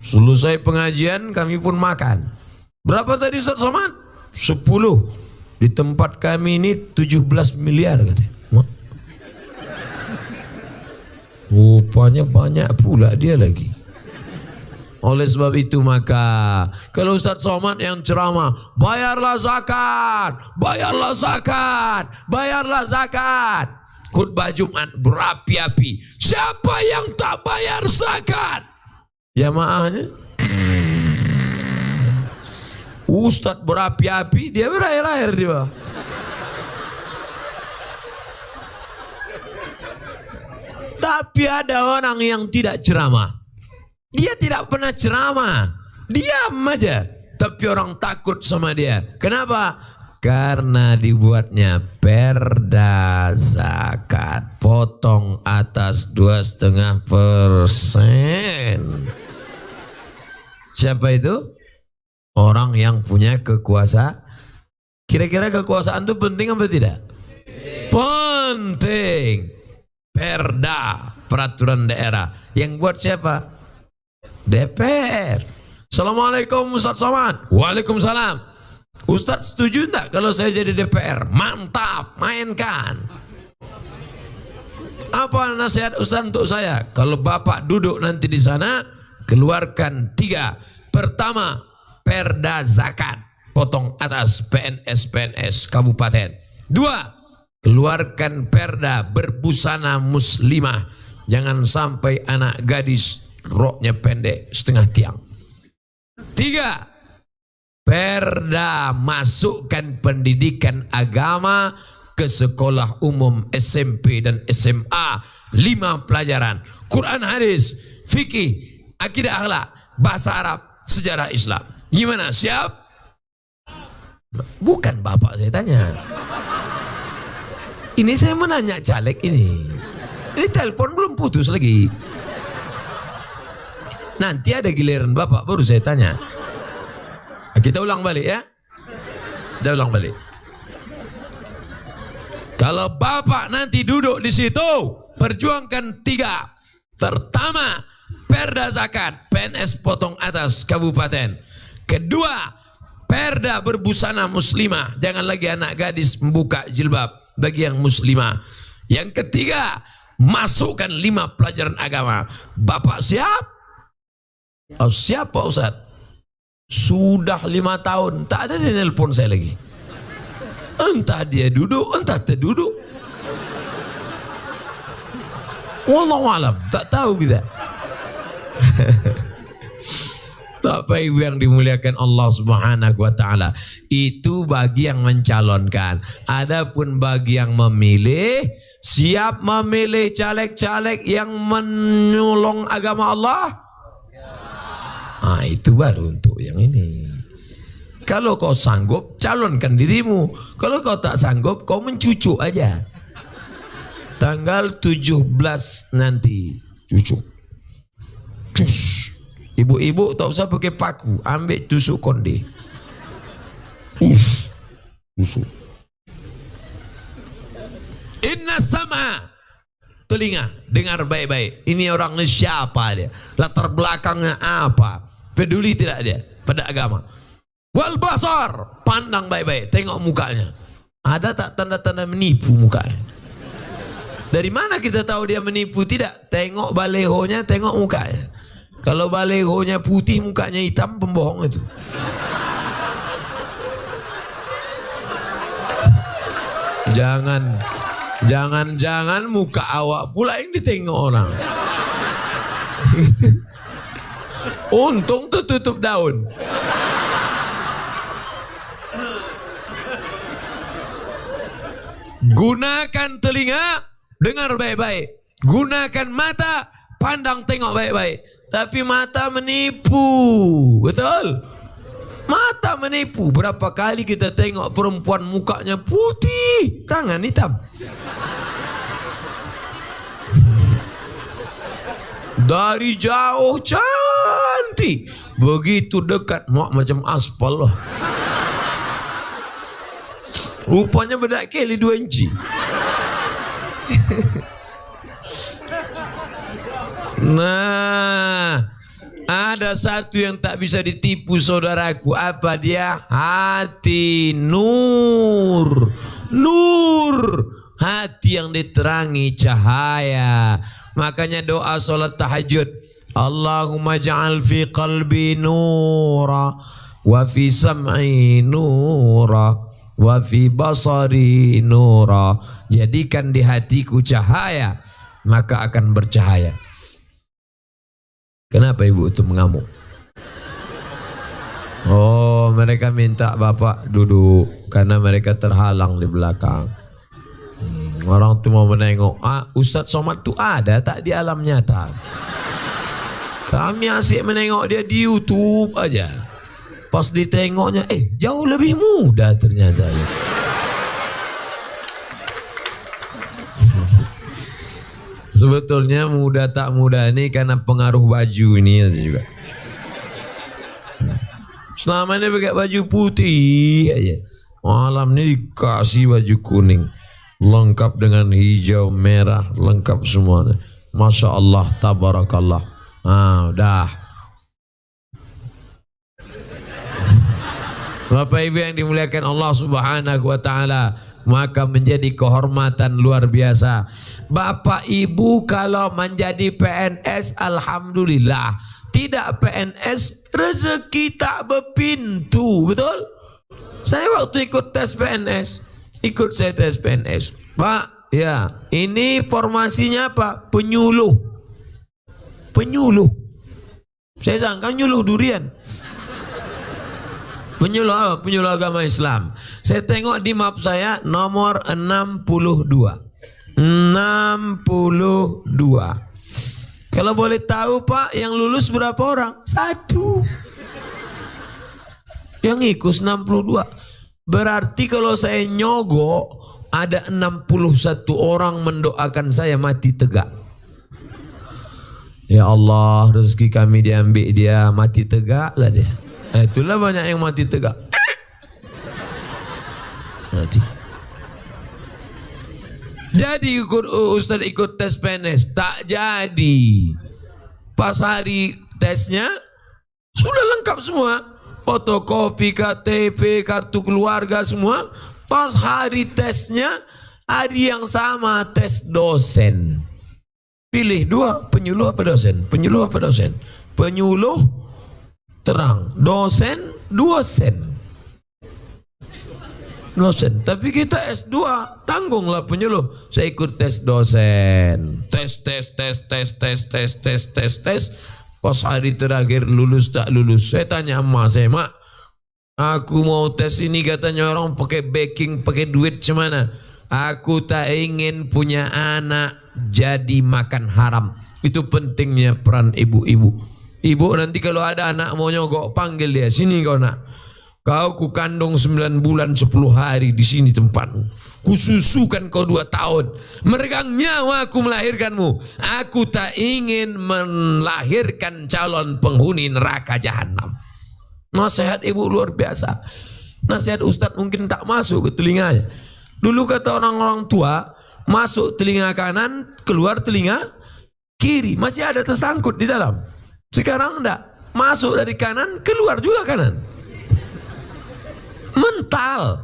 Selesai pengajian kami pun makan. Berapa tadi Ustaz Somad? 10. Di tempat kami ini 17 miliar katanya. Rupanya banyak pula dia lagi. Oleh sebab itu maka kalau Ustaz Somad yang ceramah, bayarlah zakat, bayarlah zakat, bayarlah zakat. Khutbah Jumat berapi-api. Siapa yang tak bayar zakat? Jamaahnya. Ustaz berapi-api, dia berair-air di bawah. Tapi ada orang yang tidak ceramah. Dia tidak pernah ceramah, diam aja. Tapi orang takut sama dia. Kenapa? Karena dibuatnya perda zakat, potong atas 2,5%. Siapa itu? Orang yang punya kekuasaan. Kira-kira kekuasaan itu penting apa tidak? Penting. Perda, peraturan daerah. Yang buat siapa? DPR. Assalamualaikum Ustaz Somad. Waalaikumsalam. Ustaz setuju enggak kalau saya jadi DPR? Mantap, mainkan. Apa nasihat Ustaz untuk saya? Kalau Bapak duduk nanti di sana, keluarkan 3. Pertama, perda zakat, potong atas PNS kabupaten. 2, keluarkan perda berbusana muslimah. Jangan sampai anak gadis roknya pendek setengah tiang. 3, perda masukkan pendidikan agama ke sekolah umum SMP dan SMA. 5 pelajaran, Quran, hadis, fikih, akidah, akhlak, bahasa Arab, sejarah Islam. Gimana, siap? Bukan Bapak saya tanya. Ini saya menanya caleg ini. Ini telepon belum putus lagi. Nanti ada giliran Bapak baru saya tanya. Kita ulang balik ya. Kita ulang balik. Kalau Bapak nanti duduk di situ, perjuangkan 3. Pertama, perda zakat, PNS potong atas kabupaten. Kedua, perda berbusana muslimah. Jangan lagi anak gadis membuka jilbab bagi yang muslimah. Yang ketiga, masukkan 5 pelajaran agama. Bapak siap? Oh, siap Pak Ustaz. Sudah 5 tahun tak ada dia nelpon saya lagi. Entah dia duduk, entah terduduk. Wallahu alam, tak tahu kita. Bapak Ibu yang dimuliakan Allah Subhanahu wa taala, itu bagi yang mencalonkan. Adapun bagi yang memilih, siap memilih caleg-caleg yang menyolong agama Allah? Ah, itu baru untuk yang ini. Kalau kau sanggup, calonkan dirimu. Kalau kau tak sanggup, kau mencucuk aja. Tanggal 17 nanti, cucuk. Cus. Ibu-ibu tak usah pakai paku, ambil tusuk konde. Tusuk. Inna sama, telinga, dengar baik-baik. Ini orang ini siapa dia? Latar belakangnya apa? Peduli tidak dia pada agama? Wal basar, pandang baik-baik, tengok mukanya. Ada tak tanda-tanda menipu mukanya? Dari mana kita tahu dia menipu? Tidak, tengok balehonya, tengok mukanya. Kalau balehonya putih, mukanya hitam, pembohong itu. Jangan muka awak pula yang ditengok orang. Untung tertutup daun. Gunakan telinga, dengar baik-baik. Gunakan mata, pandang tengok baik-baik. Tapi mata menipu, betul? Mata menipu. Berapa kali kita tengok perempuan mukanya putih, tangan hitam. Dari jauh cantik, begitu dekat macam aspal lah. Rupanya bedak keli 2 inci. Nah, ada satu yang tak bisa ditipu saudaraku. Apa dia? Hati nur. Nur. Hati yang diterangi cahaya. Makanya doa salat tahajud. Allahumma ja'al fi qalbi nura. Wa fi sam'i nura. Wa fi basari nura. Jadikan di hatiku cahaya, maka akan bercahaya. Kenapa ibu itu mengamuk? Oh, mereka minta bapak duduk karena mereka terhalang di belakang. Orang tu mau menengok. Ustaz Somad tu ada tak di alam nyata? Kami asyik menengok dia di YouTube aja. Pas ditengoknya, jauh lebih muda ternyata. Sebetulnya muda tak muda ini karena pengaruh baju ini juga. Selama ini pakai baju putih aja. Malam ini dikasih baju kuning. Lengkap dengan hijau, merah, lengkap semuanya. Masya Allah, tabarakallah. Udah. Bapak Ibu yang dimuliakan Allah Subhanahu wa taala, maka menjadi kehormatan luar biasa. Bapak Ibu kalau menjadi PNS, alhamdulillah. Tidak PNS, rezeki tak berpintu, betul? Saya waktu ikut tes PNS, saya tes PNS. Pak, ya, ini formasinya apa? Penyuluh. Penyuluh. Saya sangka nyuluh durian. Penyuluh apa? Penyuluh agama Islam. Saya tengok di map saya nomor 62. 62. Kalau boleh tahu Pak, yang lulus berapa orang? 1. Yang ikut 62. Berarti kalau saya nyogok, ada 61 orang mendoakan saya mati tegak. Ya Allah, rezeki kami diambil dia, mati tegak lah dia. Itulah banyak yang mati tegak. Mati. Jadi Ustaz ikut tes PNS, tak jadi. Pas hari tesnya sudah lengkap semua, fotokopi KTP, kartu keluarga semua. Pas hari tesnya, hari yang sama tes dosen. Pilih 2, penyuluh apa dosen? Penyuluh apa dosen? Penyuluh terang, dosen 2 sen. Dosen, tapi kita S2, tanggunglah penyuluh. Saya ikut tes dosen. Tes. Pas hari terakhir lulus tak lulus, saya tanya emak saya, Mak, aku mau tes ini katanya orang pakai backing, pakai duit cemana? Aku tak ingin punya anak jadi makan haram. Itu pentingnya peran ibu-ibu. Ibu nanti kalau ada anak mau nyogok, panggil dia, sini kau nak. Kau ku kandung 9 bulan 10 hari di sini tempatmu. Kususukan kau 2 tahun. Meregang nyawa aku melahirkanmu. Aku tak ingin melahirkan calon penghuni neraka jahanam. Nasihat ibu luar biasa. Nasihat ustaz mungkin tak masuk ke telinganya. Dulu kata orang-orang tua, masuk telinga kanan, keluar telinga kiri. Masih ada tersangkut di dalam. Sekarang enggak. Masuk dari kanan, keluar juga kanan. Mental.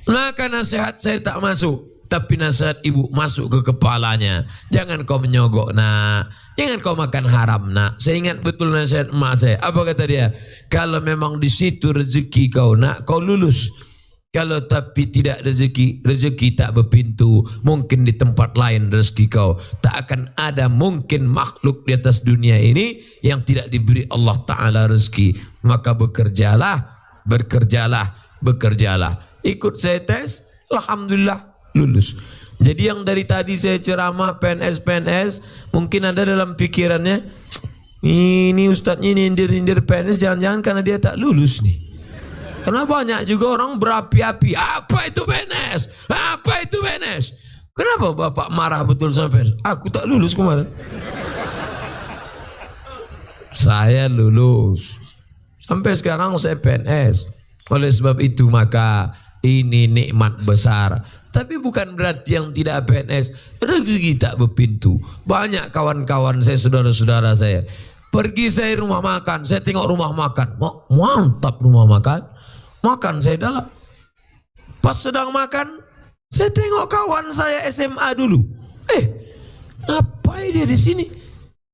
Maka nasihat saya tak masuk, tapi nasihat ibu masuk ke kepalanya. Jangan kau menyogok nak, jangan kau makan haram nak. Saya ingat betul nasihat emak saya. Apa kata dia? Kalau memang di situ rezeki kau nak, kau lulus. Kalau tapi tidak rezeki, rezeki tak berpintu. Mungkin di tempat lain rezeki kau. Tak akan ada mungkin makhluk di atas dunia ini yang tidak diberi Allah Ta'ala rezeki. Maka bekerjalah. Ikut saya tes, alhamdulillah lulus. Jadi yang dari tadi saya ceramah PNS, mungkin ada dalam pikirannya, ini ustadznya ini indir PNS, jangan-jangan karena dia tak lulus nih. Karena banyak juga orang berapi-api, apa itu PNS? Apa itu PNS? Kenapa Bapak marah betul sama PNS? Aku tak lulus kemarin. Saya lulus. Sampai sekarang saya PNS. Oleh sebab itu maka ini nikmat besar. Tapi bukan berarti yang tidak PNS rezeki tak berpintu. Banyak kawan-kawan saya, saudara-saudara saya, pergi saya rumah makan, saya tengok rumah makan, mantap rumah makan, makan saya dalam. Pas sedang makan, saya tengok kawan saya SMA dulu. Ngapain dia di sini?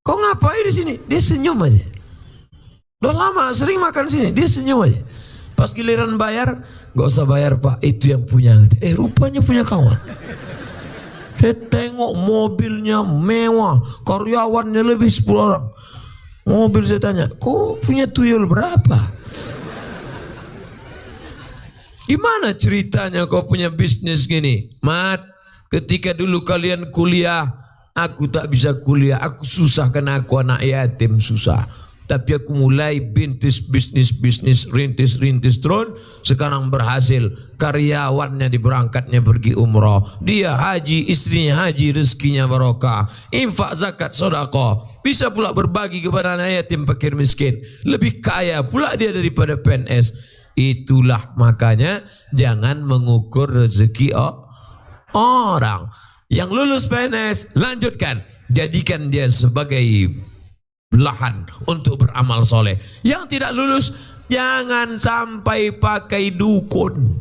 Kok ngapain di sini? Dia senyum aja. Udah lama sering makan sini, dia senyum aja. Pas giliran bayar, gak usah bayar Pak, itu yang punya. Rupanya punya kawan. Saya tengok mobilnya mewah, karyawannya lebih 10 orang. Mobil, saya tanya, kok punya tuyul berapa? Gimana ceritanya kau punya bisnis gini? Mat, ketika dulu kalian kuliah, aku tak bisa kuliah, aku susah karena aku anak yatim, susah. Tapi aku mulai bintis bisnis, rintis terus, sekarang berhasil. Karyawannya diberangkatnya pergi umroh, dia haji, istrinya haji, rezekinya barokah, infak, zakat, sedekah, bisa pula berbagi kepada anak yatim, fakir miskin, lebih kaya pula dia daripada PNS. Itulah makanya jangan mengukur rezeki orang. Yang lulus PNS, lanjutkan, jadikan dia sebagai lahan untuk beramal soleh. Yang tidak lulus, jangan sampai pakai dukun.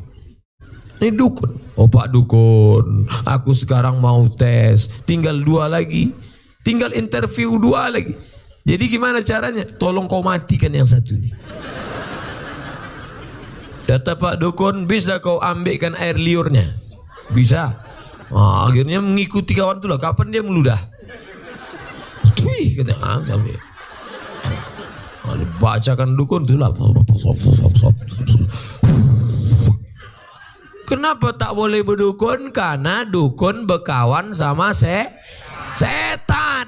Ini dukun. Oh Pak Dukun, aku sekarang mau tes, tinggal 2 lagi, tinggal interview 2 lagi. Jadi gimana caranya? Tolong kau matikan yang satu ini. Kata Pak Dukun, bisa kau ambilkan air liurnya? Bisa. Akhirnya mengikuti kawan itu lah, kapan dia meludah. Wih, kata sambil bacakan Dukun itu lah. Kenapa tak boleh berdukun? Karena dukun berkawan sama setan.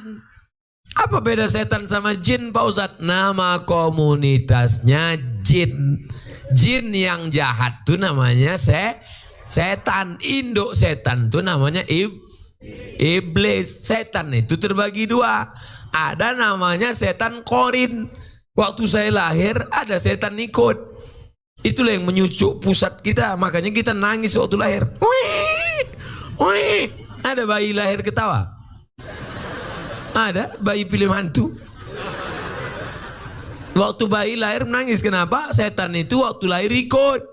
Apa beda setan sama jin Pak Ustadz? Nama komunitasnya jin. Jin yang jahat tuh namanya setan. Induk setan tuh namanya iblis. Setan itu terbagi 2. Ada namanya setan korin. Waktu saya lahir ada setan ikut. Itulah yang menyucuk pusat kita. Makanya kita nangis waktu lahir. Wih, wih. Ada bayi lahir ketawa? Ada bayi film hantu? Waktu bayi lahir menangis, kenapa? Setan itu waktu lahir ikut.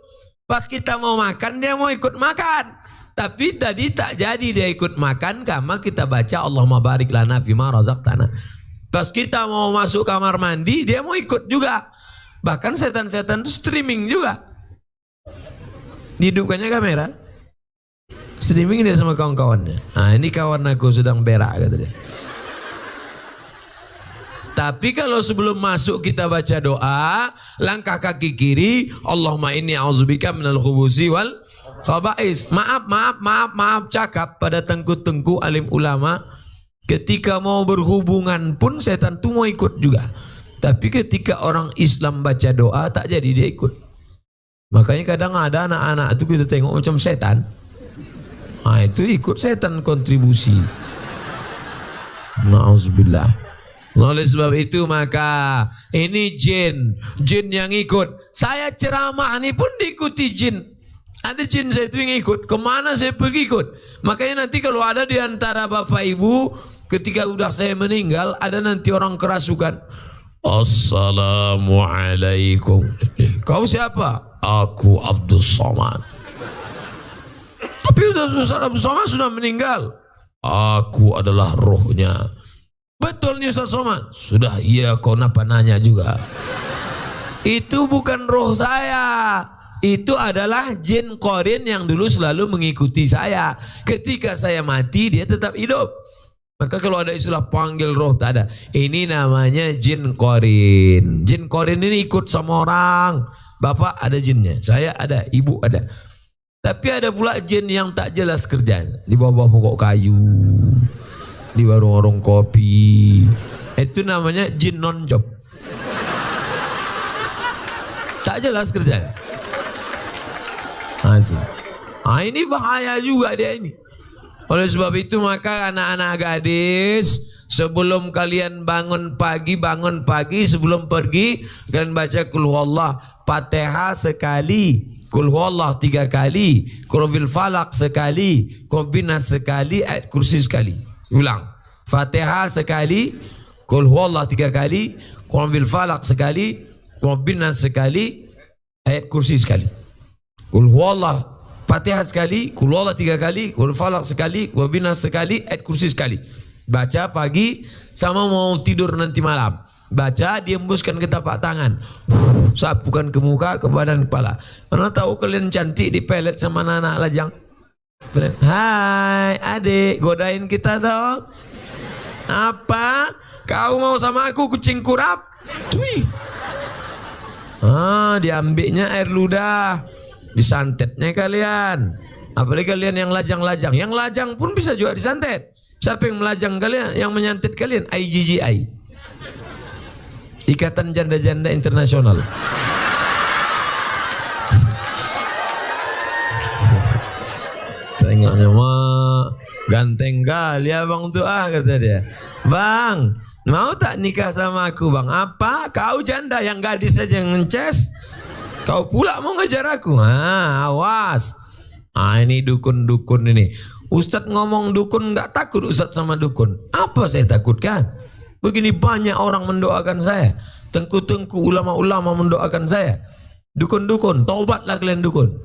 Pas kita mau makan, dia mau ikut makan. Tapi tadi tak jadi dia ikut makan, karena kita baca Allahumma barik lana fima razaqtana. Pas kita mau masuk kamar mandi, dia mau ikut juga. Bahkan setan-setan itu streaming juga. Dihidupkannya kamera, streaming dia sama kawan-kawannya. Nah, ini kawan aku sedang berak, kata dia. Tapi kalau sebelum masuk kita baca doa, langkah kaki kiri, Allahumma inni a'udzubika minal khubusi wal khaba'is. Maaf cakap pada tengku-tengku alim ulama, ketika mau berhubungan pun setan itu mau ikut juga. Tapi ketika orang Islam baca doa, tak jadi dia ikut. Makanya kadang ada anak-anak itu kita tengok macam setan. Nah, itu ikut setan kontribusi. Na'udzubillah. Oleh sebab itu maka ini jin yang ikut. Saya ceramah ini pun diikuti jin. Ada jin saya itu yang ikut. Kemana saya pergi ikut. Makanya nanti kalau ada di antara bapak ibu, ketika udah saya meninggal, ada nanti orang kerasukan. Assalamualaikum. Kau siapa? Aku Abdul Somad. Tapi Ustaz Abdul Somad sudah meninggal. Aku adalah rohnya. Betul nih Ustaz Somad? Sudah, iya, kau napa nanya juga. Itu bukan roh saya. Itu adalah jin korin yang dulu selalu mengikuti saya. Ketika saya mati, dia tetap hidup. Maka kalau ada istilah panggil roh, tak ada. Ini namanya jin korin. Jin korin ini ikut sama orang. Bapak ada jinnya, saya ada, ibu ada. Tapi ada pula jin yang tak jelas kerjanya. Di bawah pokok kayu, di warung-warung kopi. Itu namanya jin non job. Tak jelas kerjanya. Nah, ini bahaya juga dia ini. Oleh sebab itu maka anak-anak gadis, sebelum kalian bangun pagi sebelum pergi, kalian baca qul huwallah Fatihah sekali, Qul huwallah 3 kali, Qul bil falaq sekali, Qul binas sekali, ayat kursi sekali. Ulang. Fatihah sekali, Qul huwallah 3 kali, Qul bil falaq sekali, Qul binas sekali, ayat kursi sekali. Qul huwallah Fatihah sekali, Qul huwallah 3 kali, Qul falaq sekali, Qul binas sekali, ayat kursi sekali. Baca pagi sama mau tidur nanti malam. Baca, diembuskan ke tapak tangan, sapukan ke muka, ke badan, kepala. Karena tahu kalian cantik dipelet sama anak lajang. Hai adik, godain kita dong. Apa? Kau mau sama aku kucing kurap? Cuy. Diambilnya air ludah, disantetnya kalian. Apalagi kalian yang lajang-lajang. Yang lajang pun bisa juga disantet. Siapa yang melajang kalian, yang menyantet kalian? IGGI, Ikatan Janda-Janda Internasional. Tengoknya mah ganteng kali abang tuh, kata dia. Bang, mau tak nikah sama aku bang? Apa? Kau janda yang gadis saja ngeces, kau pula mau ngejar aku? Awas. Ini dukun-dukun ini. Ustadz ngomong dukun, nggak takut Ustadz sama dukun. Apa saya takutkan? Begini banyak orang mendoakan saya. Tengku-tengku ulama-ulama mendoakan saya. Dukun-dukun, taubatlah kalian dukun.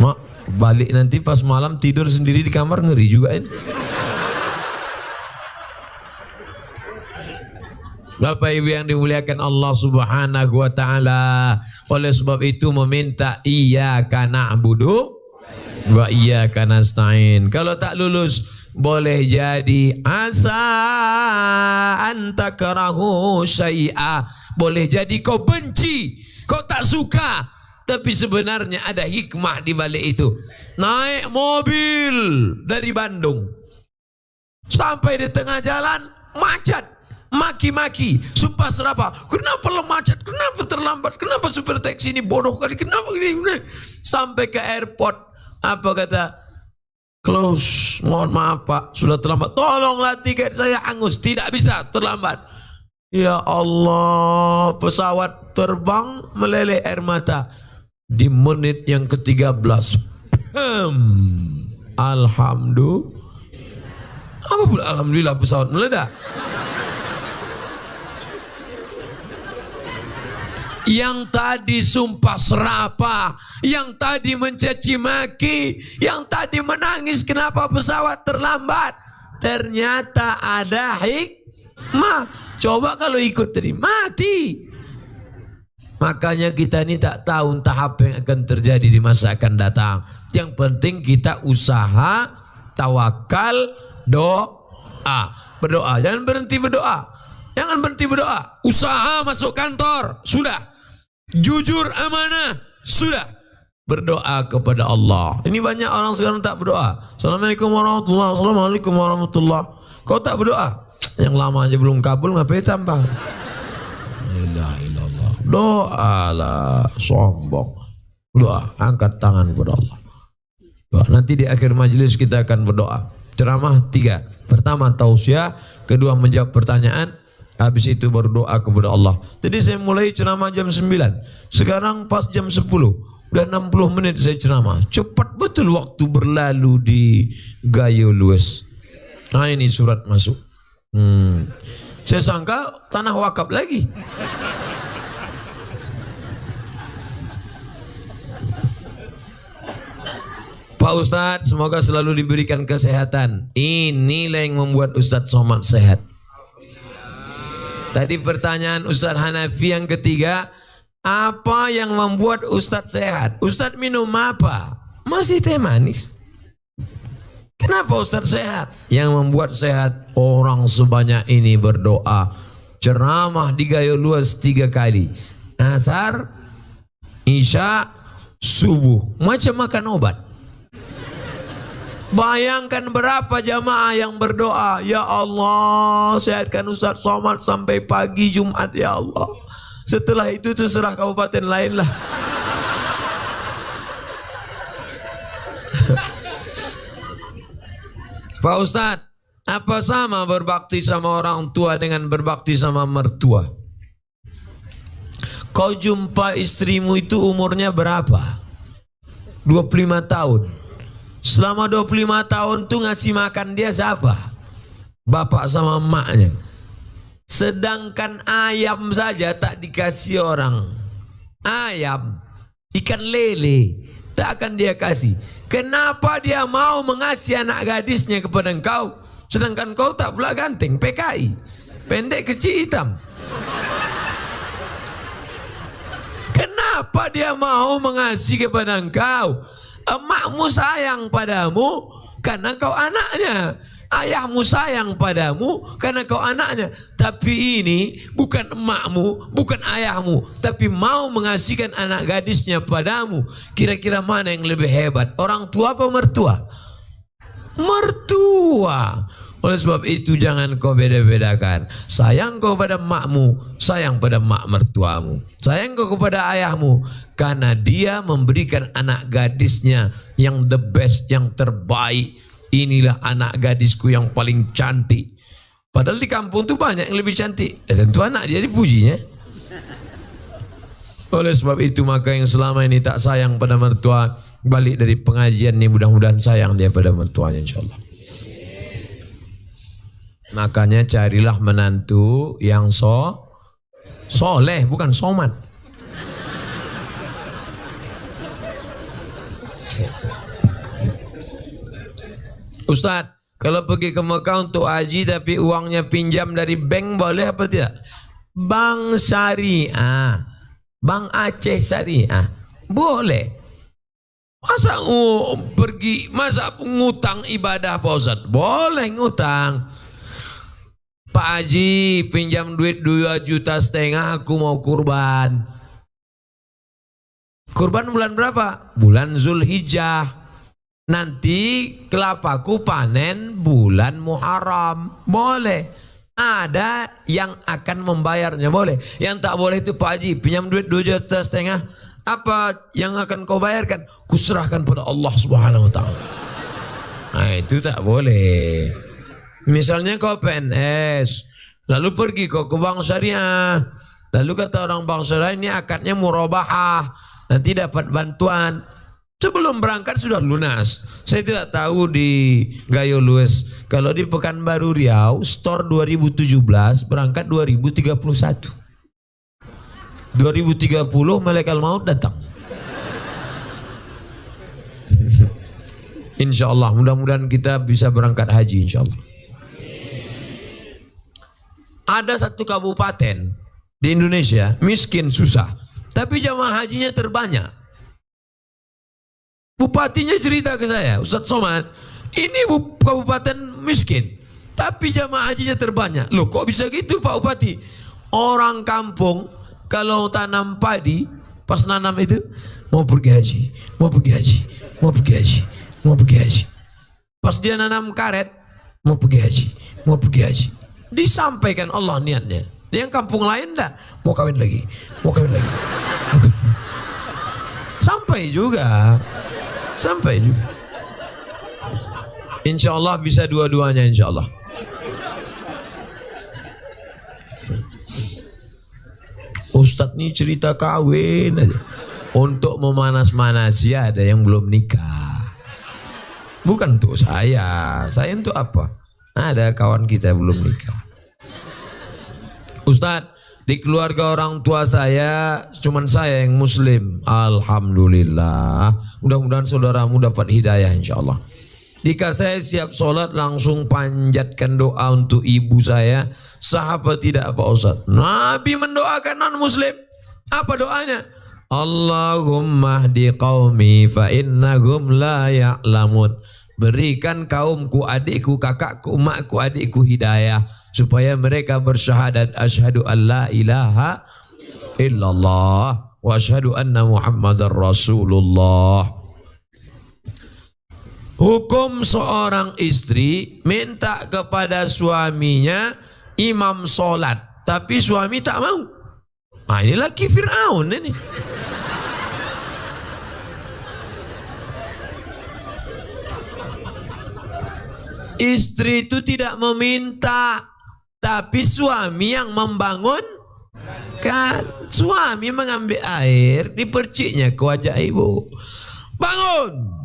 Mak, balik nanti pas malam tidur sendiri di kamar, ngeri juga ini. Bapak Ibu yang dimuliakan Allah Subhanahu wa taala, oleh sebab itu meminta iyyaka na'budu wa iyyaka nasta'in. Kalau tak lulus boleh jadi asa antakrahu syai'a, boleh jadi kau benci, kau tak suka, tapi sebenarnya ada hikmah di balik itu. Naik mobil dari Bandung sampai di tengah jalan macet, maki-maki, sumpah serapah. Kenapa lo macet? Kenapa terlambat? Kenapa supir taksi ini bodoh kali? Kenapa gini? Sampai ke airport, apa kata? Close, mohon maaf pak, sudah terlambat. Tolonglah tiket saya hangus, tidak bisa, terlambat. Ya Allah, pesawat terbang meleleh air mata. Di menit yang ke-13, alhamdulillah pesawat meledak. Yang tadi sumpah serapah, yang tadi mencaci maki, yang tadi menangis kenapa pesawat terlambat, ternyata ada hikmah. Coba kalau ikut tadi mati. Makanya kita ini tak tahu entah apa yang akan terjadi di masa akan datang. Yang penting kita usaha, tawakal, doa. Berdoa, jangan berhenti berdoa. Jangan berhenti berdoa. Usaha masuk kantor, sudah. Jujur amanah, sudah. Berdoa kepada Allah. Ini banyak orang sekarang tak berdoa. Assalamualaikum warahmatullahi wabarakatuh. Assalamualaikum warahmatullahi. Kau tak berdoa? Yang lama aja belum kabul, ngapain sampah? La ilallah. Doalah, sombong. Doa, angkat tangan kepada Allah. Doa. Nanti di akhir majelis kita akan berdoa. Ceramah 3. Pertama tausiah, kedua menjawab pertanyaan, habis itu berdoa kepada Allah. Jadi saya mulai ceramah jam 9. Sekarang pas jam 10. Udah 60 menit saya ceramah. Cepat betul waktu berlalu di Gayo Lues. Nah ini surat masuk. Saya sangka tanah wakaf lagi. Pak Ustadz, semoga selalu diberikan kesehatan. Inilah yang membuat Ustadz Somad sehat. Tadi pertanyaan Ustadz Hanafi yang ketiga, apa yang membuat Ustadz sehat? Ustadz minum apa? Masih teh manis. Kenapa Ustadz sehat? Yang membuat sehat orang sebanyak ini berdoa. Ceramah di Gayo Luas 3 kali. Asar, Isya, subuh. Macam makan obat. Bayangkan berapa jamaah yang berdoa, ya Allah sehatkan Ustadz Somad sampai pagi Jumat ya Allah. Setelah itu terserah kabupaten lain lah. Pak Ustadz, apa sama berbakti sama orang tua dengan berbakti sama mertua? Kau jumpa istrimu itu umurnya berapa? 25 tahun. Selama 25 tahun tuh ngasih makan dia siapa? Bapak sama emaknya. Sedangkan ayam saja tak dikasih orang. Ayam, ikan lele, tak akan dia kasih. Kenapa dia mau mengasih anak gadisnya kepada engkau? Sedangkan kau tak pula ganteng, PKI, pendek kecil hitam. Kenapa dia mau mengasihi kepada engkau? Emakmu sayang padamu karena kau anaknya. Ayahmu sayang padamu karena kau anaknya. Tapi ini bukan emakmu, bukan ayahmu, tapi mau mengasihkan anak gadisnya padamu. Kira-kira mana yang lebih hebat? Orang tua apa mertua? Mertua. Oleh sebab itu jangan kau beda-bedakan. Sayang kau pada emakmu, sayang pada emak mertuamu. Sayang kau kepada ayahmu karena dia memberikan anak gadisnya yang the best, yang terbaik. Inilah anak gadisku yang paling cantik. Padahal di kampung tu banyak yang lebih cantik. Tentu anak dia dipujinya. Oleh sebab itu maka yang selama ini tak sayang pada mertua, balik dari pengajian ini mudah-mudahan sayang dia pada mertuanya insyaallah. Makanya carilah menantu yang soleh, bukan somat. Ustadz, kalau pergi ke Mekah untuk haji tapi uangnya pinjam dari bank boleh apa tidak? Bank syariah, Bank Aceh Syariah, boleh. Masa masa ngutang ibadah Pak Ustadz? Boleh ngutang. Pak Haji pinjam duit 2,5 juta, aku mau kurban. Kurban bulan berapa? Bulan Zulhijjah. Nanti kelapaku panen bulan Muharram. Boleh. Ada yang akan membayarnya, boleh. Yang tak boleh itu Pak Haji pinjam duit 2,5 juta. Apa yang akan kau bayarkan? Kuserahkan pada Allah Subhanahu wa taala. Nah, itu tak boleh. Misalnya kau PNS, lalu pergi kau ke bank syariah, lalu kata orang bank syariah ini akadnya murabahah, nanti dapat bantuan. Sebelum berangkat sudah lunas. Saya tidak tahu di Gayo Lues. Kalau di Pekanbaru Riau, store 2017 berangkat 2031. 2030 malaikat maut datang. Insya Allah, mudah-mudahan kita bisa berangkat haji insya Allah. Ada satu kabupaten di Indonesia miskin susah, tapi jamaah hajinya terbanyak. Bupatinya cerita ke saya, Ustadz Somad, ini kabupaten miskin, tapi jamaah hajinya terbanyak. Loh kok bisa gitu Pak Bupati? Orang kampung kalau tanam padi, pas nanam itu mau pergi haji, mau pergi haji, mau pergi haji, mau pergi haji. Pas dia nanam karet, mau pergi haji, mau pergi haji. Disampaikan Allah niatnya. Yang kampung lain enggak, mau kawin lagi, mau kawin lagi. Sampai juga. Sampai juga. Insya Allah bisa dua-duanya insya Allah. Ustadz ini cerita kawin aja. Untuk memanas-manasi ada yang belum nikah. Bukan untuk saya untuk apa? Ada kawan kita belum nikah. Ustadz, di keluarga orang tua saya cuman saya yang muslim. Alhamdulillah. Mudah-mudahan saudaramu dapat hidayah insyaallah. Jika saya siap sholat langsung panjatkan doa untuk ibu saya. Sahabat tidak Pak Ustadz. Nabi mendoakan non muslim. Apa doanya? Allahumma hdi qaumi fa innahum la ya'lamun. Berikan kaumku, adikku, kakakku, emakku, adikku hidayah supaya mereka bersyahadat asyhadu an la ilaha illallah wa asyhadu anna Muhammadar Rasulullah. Hukum seorang istri minta kepada suaminya imam solat, tapi suami tak mau. Nah, ini laki Fir'aun ini. Istri itu tidak meminta, tapi suami yang membangun kan. Suami mengambil air, diperciknya ke wajah ibu. Bangun!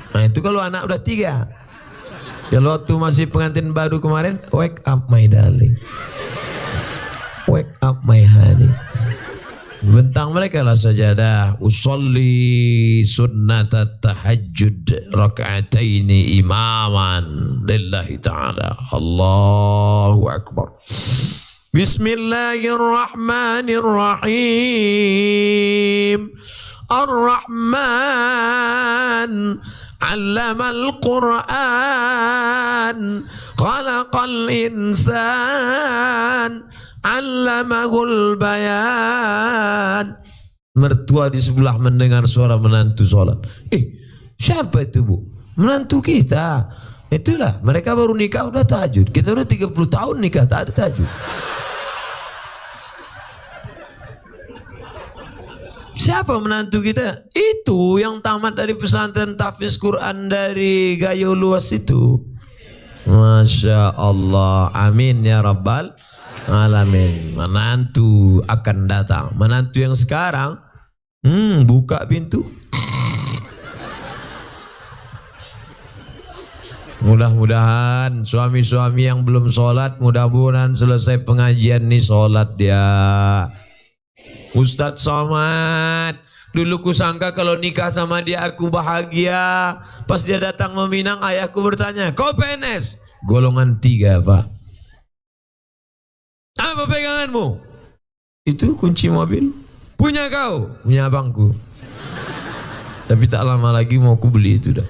Nah itu kalau anak udah 3. Kalau waktu masih pengantin baru kemarin, wake up my darling. Wake up my honey. Bentang mereka lah sajadah. Usolli sunnatat tahajjud raka'ataini imaman lillahi ta'ala. Allahu Akbar. Bismillahirrahmanirrahim. Ar-Rahman 'allamal Qur'an, khalaqal insan, 'allamahul bayan. Mertua di sebelah mendengar suara menantu sholat. Siapa itu, Bu? Menantu kita. Itulah, mereka baru nikah udah tahajud. Kita udah 30 tahun nikah tak ada tahajud. Siapa menantu kita? Itu yang tamat dari pesantren tahfiz Quran dari Gayo Luas itu. Masya Allah. Amin ya Rabbal Alamin. Menantu akan datang. Menantu yang sekarang buka pintu. Mudah-mudahan suami-suami yang belum sholat, mudah-mudahan selesai pengajian nih sholat dia. Ustadz Somad, dulu kusangka kalau nikah sama dia aku bahagia. Pas dia datang meminang, ayahku bertanya, kau PNS? Golongan 3, Pak. Apa peganganmu? Itu kunci mobil. Punya kau? Punya abangku. Tapi tak lama lagi mau aku beli itu dah.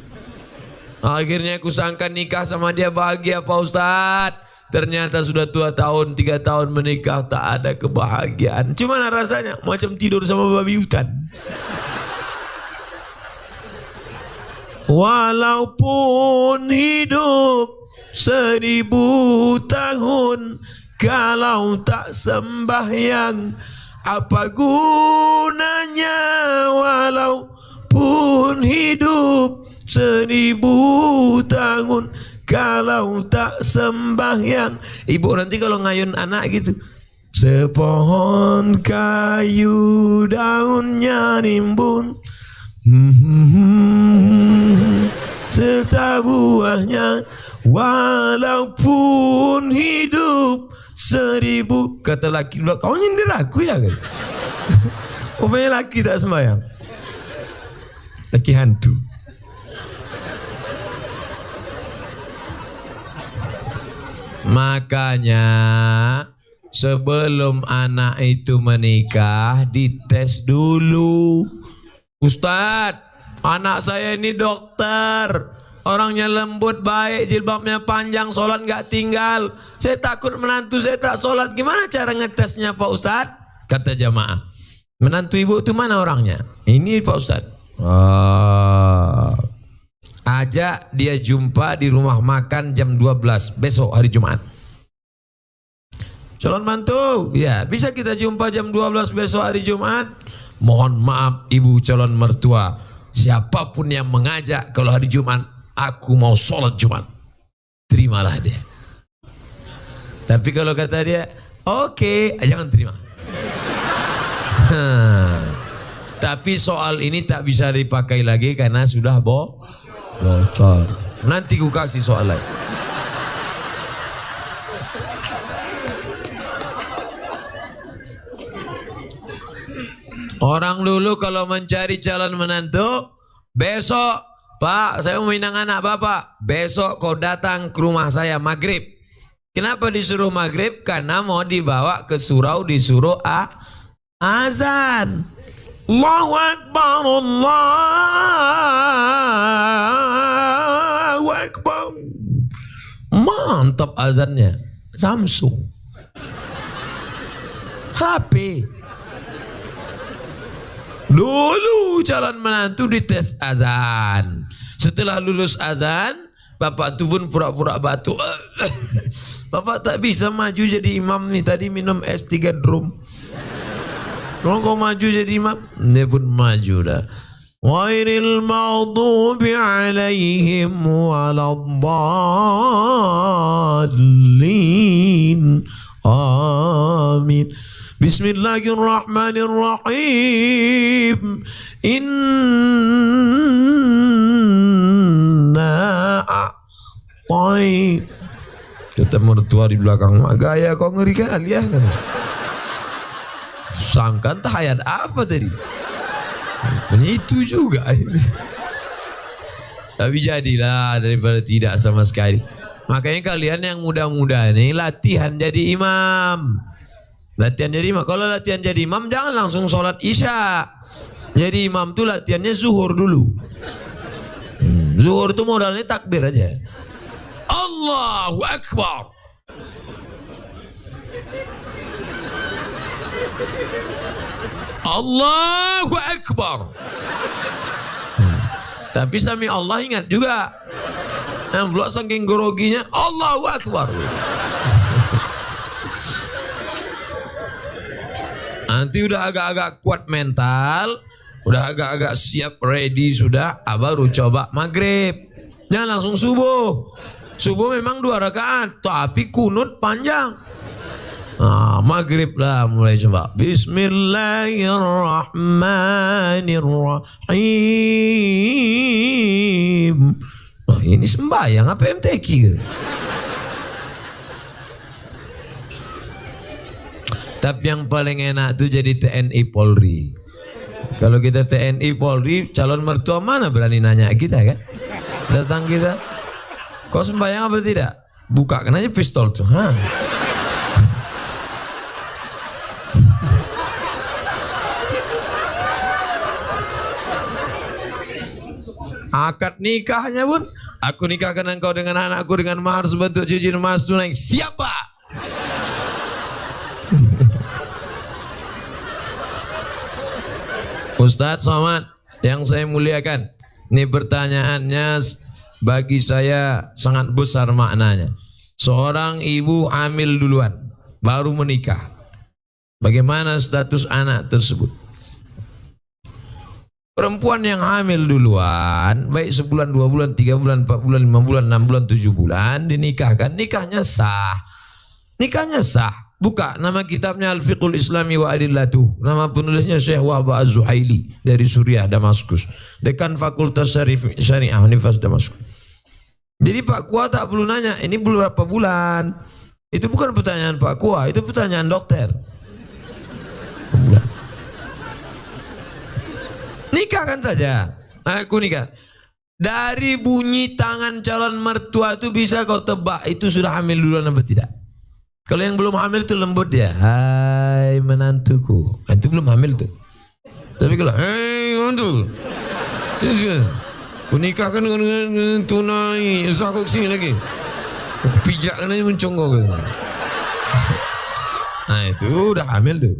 Akhirnya kusangka nikah sama dia bahagia, Pak Ustadz. Ternyata sudah 2 tahun, 3 tahun menikah, tak ada kebahagiaan. Gimana rasanya? Macam tidur sama babi hutan. Walaupun hidup 1000 tahun, kalau tak sembahyang, apa gunanya? Walaupun hidup 1000 tahun, kalau tak sembahyang. Ibu nanti kalau ngayun anak gitu, sepohon kayu daunnya rimbun, serta buahnya, walaupun hidup 1000. Kata laki, kau nyindir aku ya? Rupanya laki tak sembahyang. Laki hantu. Makanya sebelum anak itu menikah dites dulu. Ustadz, anak saya ini dokter, orangnya lembut, baik, jilbabnya panjang, sholat nggak tinggal. Saya takut menantu saya tak sholat. Gimana cara ngetesnya Pak Ustadz? Kata jamaah, menantu ibu itu mana orangnya? Ini Pak Ustadz. Ajak dia jumpa di rumah makan jam 12 besok hari Jumat. Calon mantu, ya bisa kita jumpa jam 12 besok hari Jumat. Mohon maaf ibu calon mertua, siapapun yang mengajak kalau hari Jumat aku mau sholat Jumat, terimalah dia. Tapi kalau kata dia oke, jangan terima. Tapi soal ini tak bisa dipakai lagi karena sudah bocor. Nanti ku kasih soal lain. Orang dulu kalau mencari calon menantu, besok Pak saya mau minang anak Bapak, besok kau datang ke rumah saya maghrib. Kenapa disuruh maghrib? Karena mau dibawa ke surau, disuruh azan. Allahu Akbar, Allahu Akbar. Mantap azannya. Samsung, HP. Dulu calon menantu dites azan. Setelah lulus azan, bapak tu pun pura-pura batuk. Bapak tak bisa maju jadi imam nih, tadi minum es 3 drum. Kalau kau maju jadi imam, dia pun maju dah. Ghairil maghdubi alaihim waladdallin. Amin. Bismillahirrahmanirrahim. Inna a'tai. Kata mertua di belakang, gaya kau ngeri kali ya. Sangka entah ayat apa tadi. Itu juga. Tapi jadilah daripada tidak sama sekali. Makanya kalian yang muda-muda ini latihan jadi imam. Latihan jadi imam. Kalau latihan jadi imam jangan langsung sholat isya. Jadi imam tuh latihannya zuhur dulu. Zuhur tuh modalnya takbir aja. Allahu Akbar. Allahu Akbar. Tapi sami Allah ingat juga. Yang belum saking groginya Allahu Akbar. Nanti udah agak-agak kuat mental, udah agak-agak siap ready sudah, baru coba maghrib. Jangan langsung subuh. Subuh memang 2 rakaat, tapi kunut panjang. Maghrib lah mulai coba. Bismillahirrahmanirrahim. Ini sembahyang apa MTQ gitu? Tapi yang paling enak tuh jadi TNI Polri. Kalau kita TNI Polri, calon mertua mana berani nanya kita kan? Datang kita, kau sembahyang apa tidak? Bukakan aja pistol tuh. Akad nikahnya pun, aku nikahkan engkau dengan anakku dengan mahar sebentuk cincin emas tunai. Siapa? Ustadz Somad yang saya muliakan, ini pertanyaannya bagi saya sangat besar maknanya. Seorang ibu hamil duluan, baru menikah. Bagaimana status anak tersebut? Perempuan yang hamil duluan, baik sebulan, 2 bulan, 3 bulan, 4 bulan, 5 bulan, 6 bulan, 7 bulan, dinikahkan, nikahnya sah. Nikahnya sah. Buka nama kitabnya Al-Fiqhul Islami wa Adillatuh. Nama penulisnya Syekh Wahbah Az-Zuhaili dari Suriah, Damaskus. Dekan Fakultas Syariah Universitas Damaskus. Jadi Pak Kua tak perlu nanya, ini berapa bulan? Itu bukan pertanyaan Pak Kua, itu pertanyaan dokter. Bulan. Nikahkan saja. Aku nikah. Dari bunyi tangan calon mertua itu bisa kau tebak itu sudah hamil duluan apa tidak? Kalau yang belum hamil itu lembut dia. Hai menantuku. Itu belum hamil tuh. Tapi kalau hei menantu. Ku nikahkan dengan tunai. Usah aku kesini lagi. Aku pijakkan aja mencongkok. Nah itu udah hamil tuh.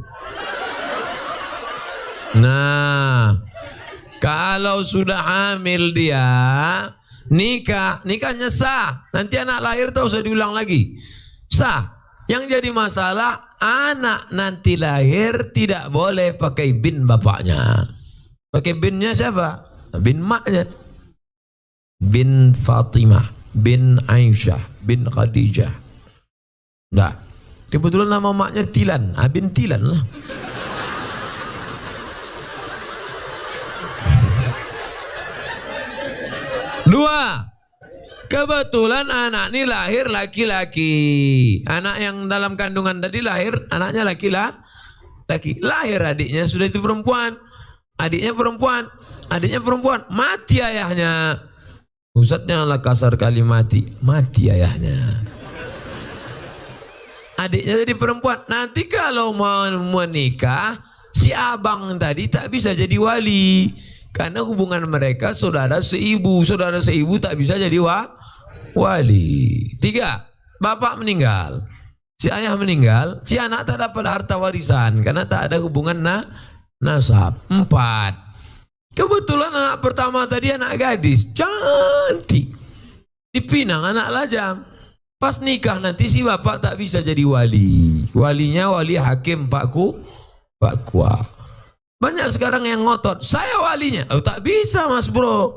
Nah, kalau sudah hamil dia, nikahnya sah. Nanti anak lahir tak usah diulang lagi. Sah. Yang jadi masalah, anak nanti lahir tidak boleh pakai bin bapaknya. Pakai binnya siapa? Bin maknya. Bin Fatimah, bin Aisyah, bin Khadijah. Enggak. Kebetulan nama maknya Tilan, bin Tilan lah. Dua, kebetulan anak ini lahir laki-laki. Anak yang dalam kandungan tadi lahir, anaknya laki-laki. Lahir adiknya sudah itu perempuan. Adiknya perempuan. Mati ayahnya. Ustadznya lah kasar kali mati ayahnya. Adiknya jadi perempuan. Nanti kalau mau menikah, si abang tadi tak bisa jadi wali. Karena hubungan mereka saudara seibu tak bisa jadi wali. 3, bapak meninggal, si ayah meninggal, si anak tak dapat harta warisan karena tak ada hubungan nasab. 4, kebetulan anak pertama tadi anak gadis cantik, dipinang anak lajang. Pas nikah nanti si bapak tak bisa jadi wali. Walinya wali hakim Pak Kua. Banyak sekarang yang ngotot, saya walinya. Oh, tak bisa mas bro.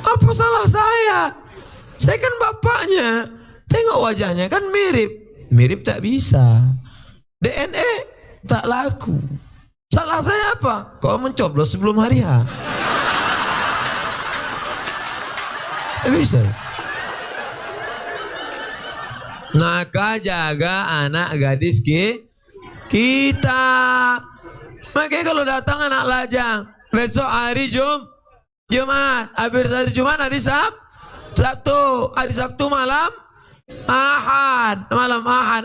Apa salah saya? Saya kan bapaknya. Tengok wajahnya kan mirip. Mirip tak bisa. DNA tak laku. Salah saya apa? Kau mencoblos sebelum hari H. Tak bisa. Maka jaga anak gadis kita. Makanya kalau datang anak lajang, besok hari Jumat, habis hari Jumat hari Sabtu, hari Sabtu malam Ahad,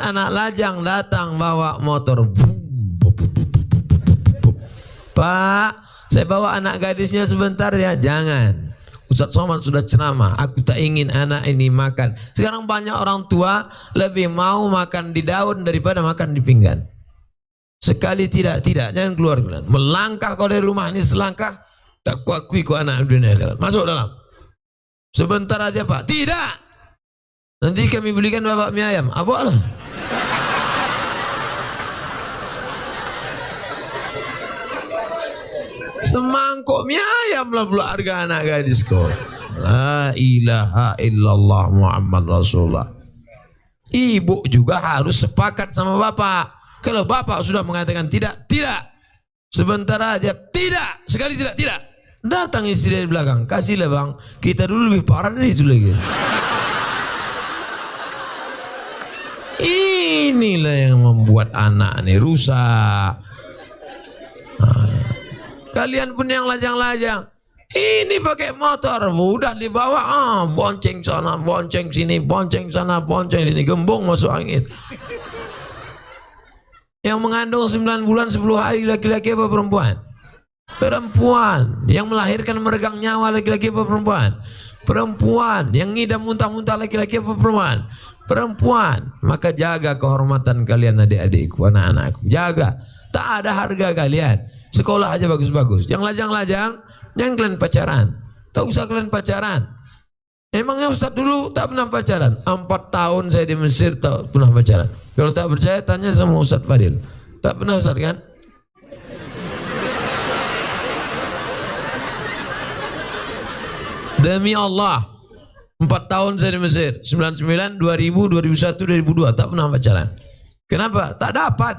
anak lajang datang bawa motor. Pak, saya bawa anak gadisnya sebentar ya. Jangan. Ustaz Somad sudah ceramah, aku tak ingin anak ini makan. Sekarang banyak orang tua lebih mau makan di daun daripada makan di pinggan. Sekali tidak, jangan keluar. Melangkah kau dari rumah ini selangkah, tak kuakui kau anak dunia akhirat. Masuk dalam. Sebentar aja Pak. Tidak. Nanti kami belikan bapak mie ayam. Apa lah? Semangkok mie ayam lah pula harga anak gadis kau. La ilaha illallah Muhammad Rasulullah. Ibu juga harus sepakat sama bapak. Kalau bapak sudah mengatakan tidak. Sebentar aja, tidak. Sekali tidak. Datang istri dari belakang. Kasihlah bang, kita dulu lebih parah dari itu lagi. Inilah yang membuat anak ini rusak. Kalian pun yang lajang-lajang, ini pakai motor, udah dibawa, bonceng sana, bonceng sini, bonceng sana, bonceng sini, gembong masuk angin. Yang mengandung 9 bulan 10 hari laki-laki apa perempuan? Perempuan. Yang melahirkan meregang nyawa laki-laki apa perempuan? Perempuan. Yang ngidam muntah-muntah laki-laki apa perempuan? Perempuan. Maka jaga kehormatan kalian adik-adikku, anak-anakku. Jaga. Tak ada harga kalian. Sekolah aja bagus-bagus. Yang lajang-lajang, jangan kalian pacaran. Tak usah kalian pacaran. Emangnya Ustaz dulu tak pernah pacaran? 4 tahun saya di Mesir tak pernah pacaran. Kalau tak percaya tanya sama Ustaz Fadil. Tak pernah Ustaz kan? Demi Allah, 4 tahun saya di Mesir. 99, 2000, 2001, 2002 tak pernah pacaran. Kenapa? Tak dapat.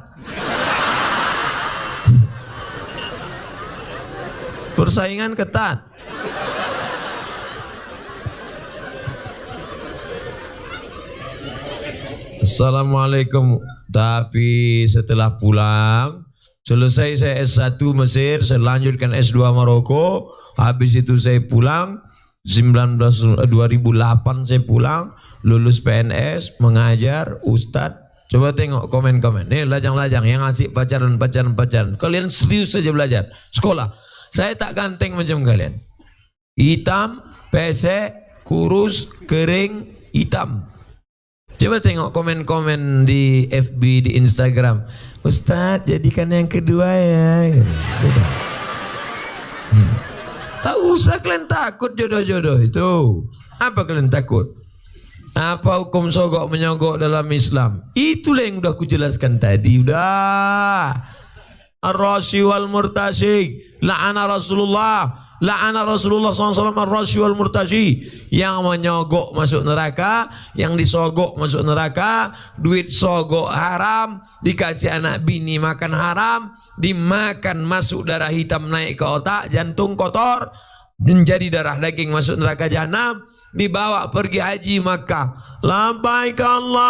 Persaingan ketat. Assalamualaikum. Tapi setelah pulang, selesai saya S1 Mesir, saya lanjutkan S2 Maroko. Habis itu saya pulang, 2008 saya pulang, lulus PNS, mengajar, Ustadz. Coba tengok komen-komen. Nih lajang-lajang yang asik pacaran. Kalian serius saja belajar. Sekolah. Saya tak ganteng macam kalian. Hitam, pesek, kurus, kering, hitam. Coba tengok komen-komen di FB, di Instagram. Ustadz, jadikan yang kedua ya. Tak usah kalian takut jodoh-jodoh itu. Apa kalian takut? Apa hukum sogok menyogok dalam Islam? Itulah yang udah aku jelaskan tadi. Udah. Ar-rashi wal murtashi, la'ana Rasulullah SAW ar-rashi wal murtashi. Yang menyogok masuk neraka, yang disogok masuk neraka. Duit sogok haram, dikasih anak bini makan haram, dimakan masuk darah hitam naik ke otak, jantung kotor, menjadi darah daging masuk neraka jahanam. Dibawa pergi haji Makkah. Labbaik Allahumma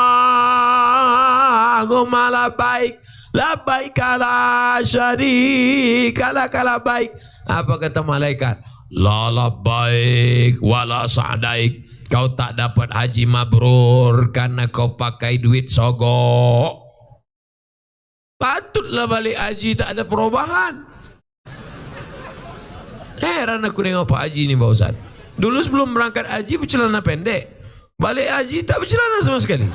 labbaik, labbaik la syarika lak labbaik. Apa kata malaikat? La labbaik wala sa'daik. Kau tak dapat haji mabrur karena kau pakai duit sogok. Patutlah balik haji tak ada perubahan. Heran aku nengok Pak Haji ini Pak Ustaz. Dulu sebelum berangkat haji bercelana pendek, balik haji tak bercelana sama sekali.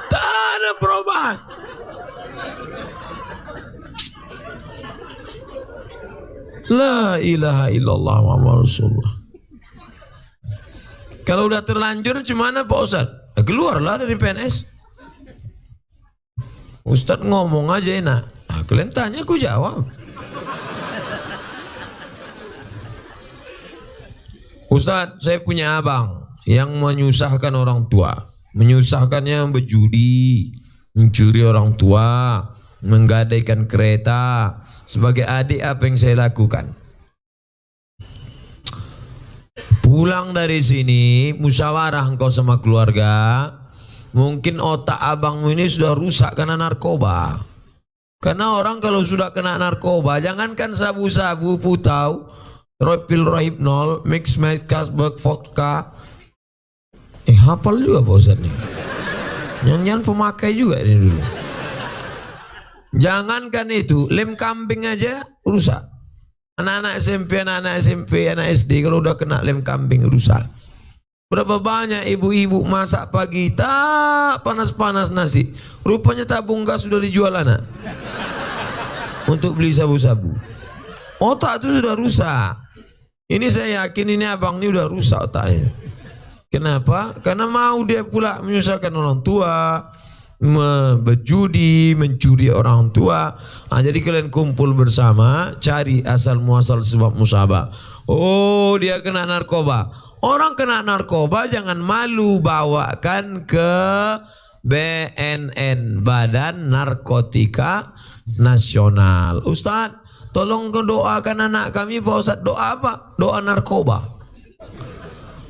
Tak ada perubahan. La ilaha illallah Muhammad Rasulullah. Kalau udah terlanjur gimana Pak Ustaz? Keluarlah dari PNS. Ustaz ngomong aja enak. Nah, kalian tanya aku jawab. Ustaz, saya punya abang. yang menyusahkan orang tua. Menyusahkannya berjudi, mencuri orang tua, menggadaikan kereta. Sebagai adik apa yang saya lakukan? Pulang dari sini, musyawarah engkau sama keluarga. Mungkin otak abangmu ini sudah rusak karena narkoba. Karena orang kalau sudah kena narkoba, jangankan sabu-sabu, putau, pil rohypnol, mix kasbek, vodka. Hafal juga Pak Ustadz nih. Jangan pemakai juga ini dulu. Jangankan itu, lem kambing aja rusak. Anak-anak SMP, anak SD kalau udah kena lem kambing rusak. Berapa banyak ibu-ibu masak pagi tak panas-panas nasi, rupanya tabung gas sudah dijual anak untuk beli sabu-sabu. Otak itu sudah rusak. Ini saya yakin ini abang ini udah rusak otaknya. Kenapa? Karena mau dia pula menyusahkan orang tua, berjudi, mencuri orang tua. Jadi kalian kumpul bersama, cari asal muasal sebab musabah. Oh, dia kena narkoba. Orang kena narkoba jangan malu, bawakan ke BNN, Badan Narkotika Nasional. Ustadz, tolong doakan anak kami. Pak Ustadz, doa apa? Doa narkoba.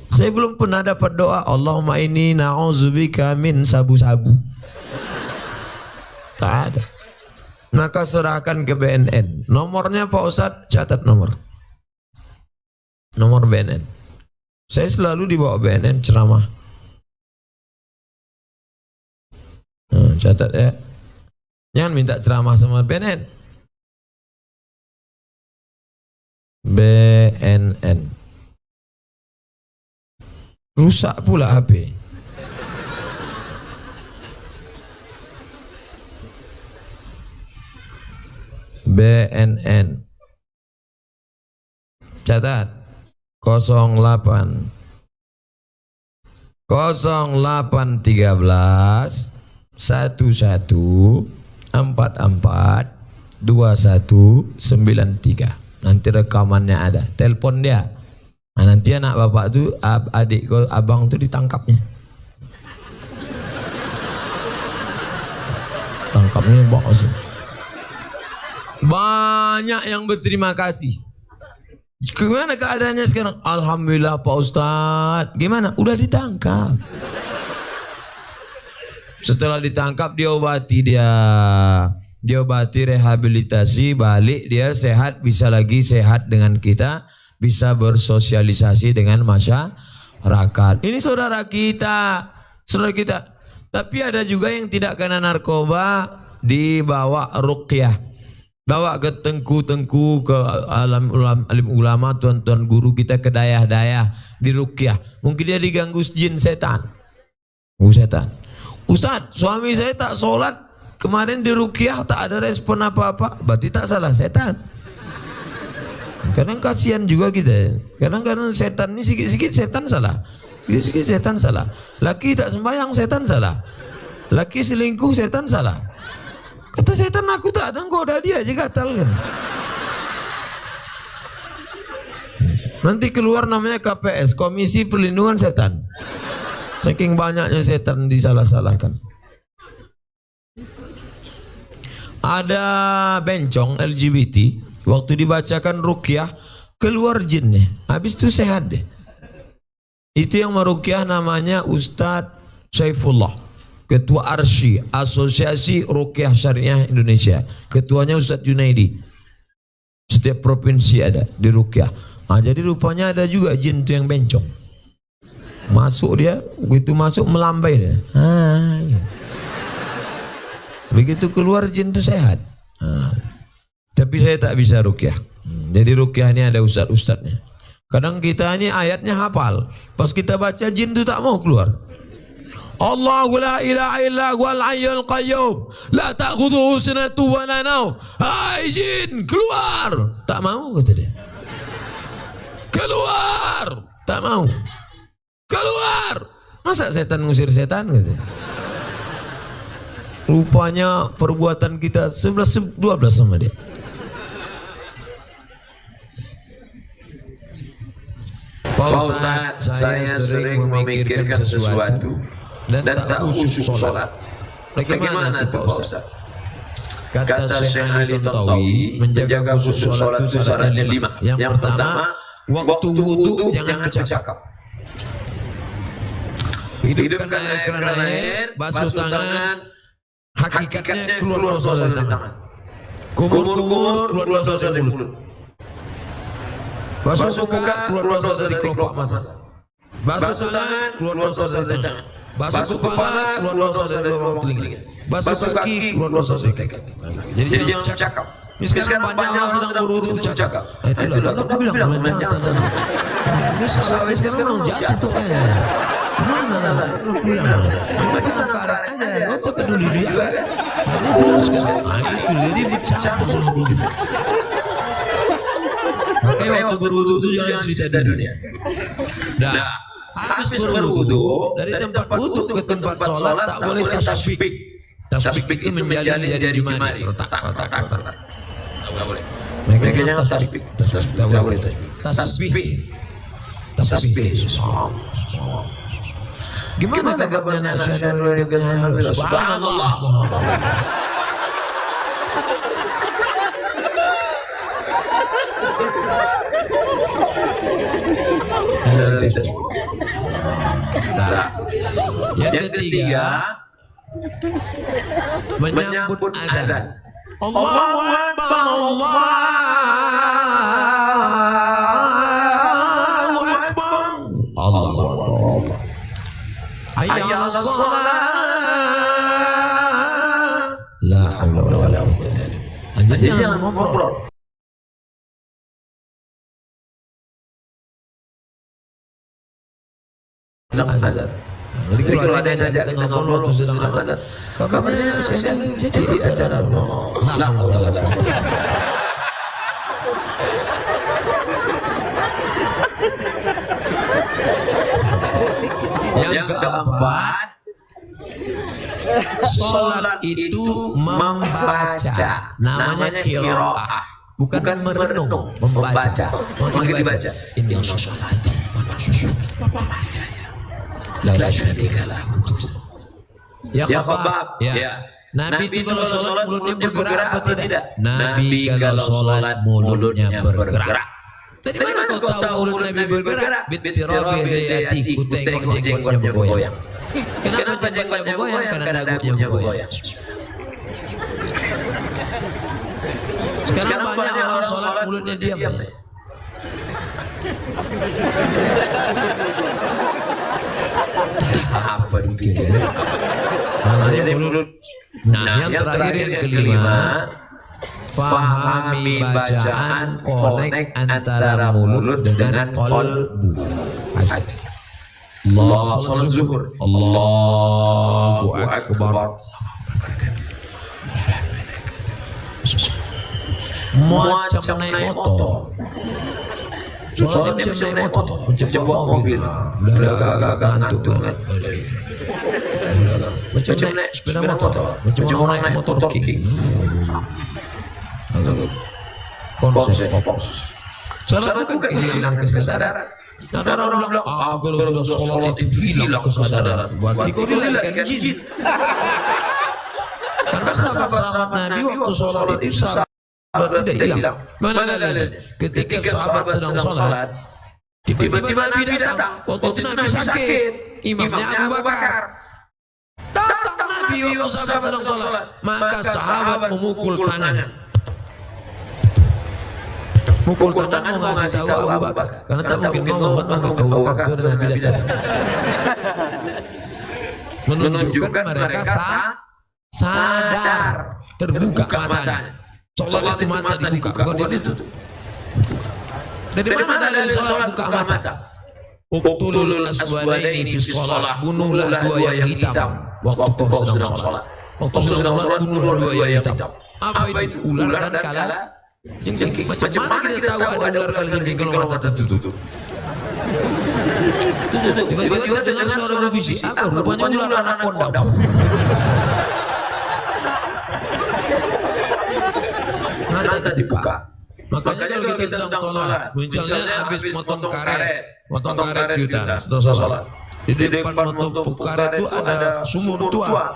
Saya belum pernah dapat doa Allahumma inni na'udzubika min sabu-sabu. Tak ada. Maka serahkan ke BNN. Nomornya Pak Ustadz, catat nomor BNN. Saya selalu dibawa BNN ceramah. Catat ya. Jangan minta ceramah sama BNN. BNN. Rusak pula HP. BNN. Catat. 08 0813 11 44 2193. Nanti rekamannya ada. Telepon dia. Nah, nanti anak bapak tuh, adik abang tuh ditangkapnya. Tangkapnya bos. Banyak yang berterima kasih. Gimana keadaannya sekarang? Alhamdulillah Pak Ustadz. Gimana? Udah ditangkap. Setelah ditangkap diobati dia. Diobati, rehabilitasi, balik dia sehat, bisa lagi sehat dengan kita, bisa bersosialisasi dengan masyarakat. Ini saudara kita. Tapi ada juga yang tidak kena narkoba, dibawa ruqyah. Bawa ke tengku-tengku, ke alim ulama, tuan-tuan guru kita, ke dayah-dayah, di ruqyah. Mungkin dia diganggu jin setan. Setan. Ustadz, suami saya tak sholat, kemarin di ruqyah tak ada respon apa-apa. Berarti tak salah setan. Kadang kasihan juga kita. Kadang-kadang setan ini sikit-sikit setan salah. Sikit-sikit setan salah. Laki tak sembahyang setan salah. Laki selingkuh setan salah. Kata setan, aku tak ada, goda dia aja gatal kan. Nanti keluar namanya KPS, Komisi Perlindungan Setan. Saking banyaknya setan disalah-salahkan. Ada bencong LGBT, waktu dibacakan ruqyah, keluar jinnya. Habis itu sehat deh. Itu yang meruqyah namanya Ustadz Saifullah. Ketua Arsy, Asosiasi Ruqyah Syariah Indonesia. Ketuanya Ustadz Junaidi. Setiap provinsi ada di ruqyah. Jadi rupanya ada juga jin itu yang bencong. Masuk dia, begitu masuk melambai dia. Begitu keluar jin itu sehat. Tapi saya tak bisa ruqyah. Jadi ruqyah ini ada ustadz-ustadznya. Kadang kita ini ayatnya hafal. Pas kita baca jin itu tak mau keluar. Allahu la ilaha illa huwal hayyul qayyum la ta'khudhuhu sinatun wa la naum. Hai jin, keluar. Tak mau kata dia. Keluar. Tak mau. Keluar. Masa setan ngusir setan gitu. Rupanya perbuatan kita 11-12 sama dia. Pak Pak Ustaz, saya sering memikirkan sesuatu dan tak khusyuk sholat. Bagaimana itu Pak Ustaz? Kata Syekh Ali Tontowi, menjaga khusyuk sholat itu syaratnya 5. Yang pertama, waktu wudu jangan bercakap. Hidupkan air, basuh tangan, hakikatnya keluar dosa dari tangan. Kumur-kumur, keluar dosa dari mulut. Basuh muka, keluar dosa dari kelopak mata. Basuh tangan, keluar dosa dari tangan. Basuh kepala, keluar dosa dari lubang telinga. Basuh kaki, keluar dosa dari kaki. Jadi jangan cakap. Sekarang banyak orang sedang berwudu cakap. Itulah aku bilang jangan. Ini sekarang orang jatuh mana lah? Maka kita angkat aja, lo tak peduli dia. Ini jelaskan. Itu jadi dicakap sesungguhnya. Makanya waktu berwudu itu jangan cerita dunia. Nah, habis berwudu dari tempat wudu ke tempat sholat tak boleh tasbih. Tasbih itu menjalin jadi jemari. Tak boleh. Makanya tasbih. Tak boleh tasbih. Tasbih. Gimana kabarnya asyhadu an la ilaha illallah subhanallah. Yang ketiga, menyambut azan. Allahu Akbar, Allahu Akbar, Allahu Akbar. Hayya 'alas shalah. La haula wala quwwata illa billah. Jangan ngobrol. Azan. Jadi kalau ada yang ajak kita ngobrol terus sedang azan, kabarnya saya jadi acara. La haula wala quwwata. Yang keempat, sholat itu membaca, namanya qiraah, bukan merenung, membaca. Maka dibaca. Inna sholati wa nusuki la syarika lahu. Ya khabab, ya. Nabi itu kalau sholat mulutnya bergerak atau tidak? Nabi kalau sholat mulutnya bergerak. Dari mana kau tahu mulut Nabi bergerak? Bittirabi hayati, ku tengok jenggotnya bergoyang. Kenapa jenggotnya bergoyang? Karena dagunya bergoyang. Sekarang banyak orang sholat mulutnya diam. Apa dipikir? Jadi mulut. Nah, yang terakhir yang kelima, fahami bacaan, connect antara mulut dengan qalbu. Allah salat zuhur. Allahu akbar. Macam naik motor. Soalnya dia macam naik motor, macam bawa mobil. Udah agak-agak ngantuk. Macam naik sepeda motor, macam orang naik motor king. Konsep fokus. Salat bukan hilang kesadaran. Ada orang bilang, kalau sudah sholat itu hilang kesadaran. Berarti kau dilahirkan jin. Karena sahabat-sahabat Nabi waktu sholat itu sahabat tidak hilang. Mana dalilnya? Ketika sahabat sedang sholat, tiba-tiba Nabi datang. Waktu itu Nabi sakit, imamnya Abu Bakar. Datang Nabi waktu sahabat sedang sholat, maka sahabat memukul tangan. Mukul tangan mau ngasih tahu Abu Bakar, karena tak mungkin Muhammad manggil Abu Bakar itu dan Nabi datang. Menunjukkan mereka sadar, terbuka matanya. Sholat itu mata dibuka, kalau ditutup. Dari mana dalil sholat buka mata? Uqtulul aswadaini fi sholat, bunuhlah dua yang hitam waktu kau sedang sholat. Waktu sedang sholat bunuh dua yang hitam. Apa itu? Ular dan kala jengking. Macam mana kita tahu ada ular kala jengking kalau mata tertutup? Tiba-tiba dengar suara bisik, apa rupanya ular anaconda. Mata dibuka. Makanya kalau kita sedang sholat, misalnya habis motong karet, potong karet di utara, sholat. Di depan potong karet itu ada sumur tua.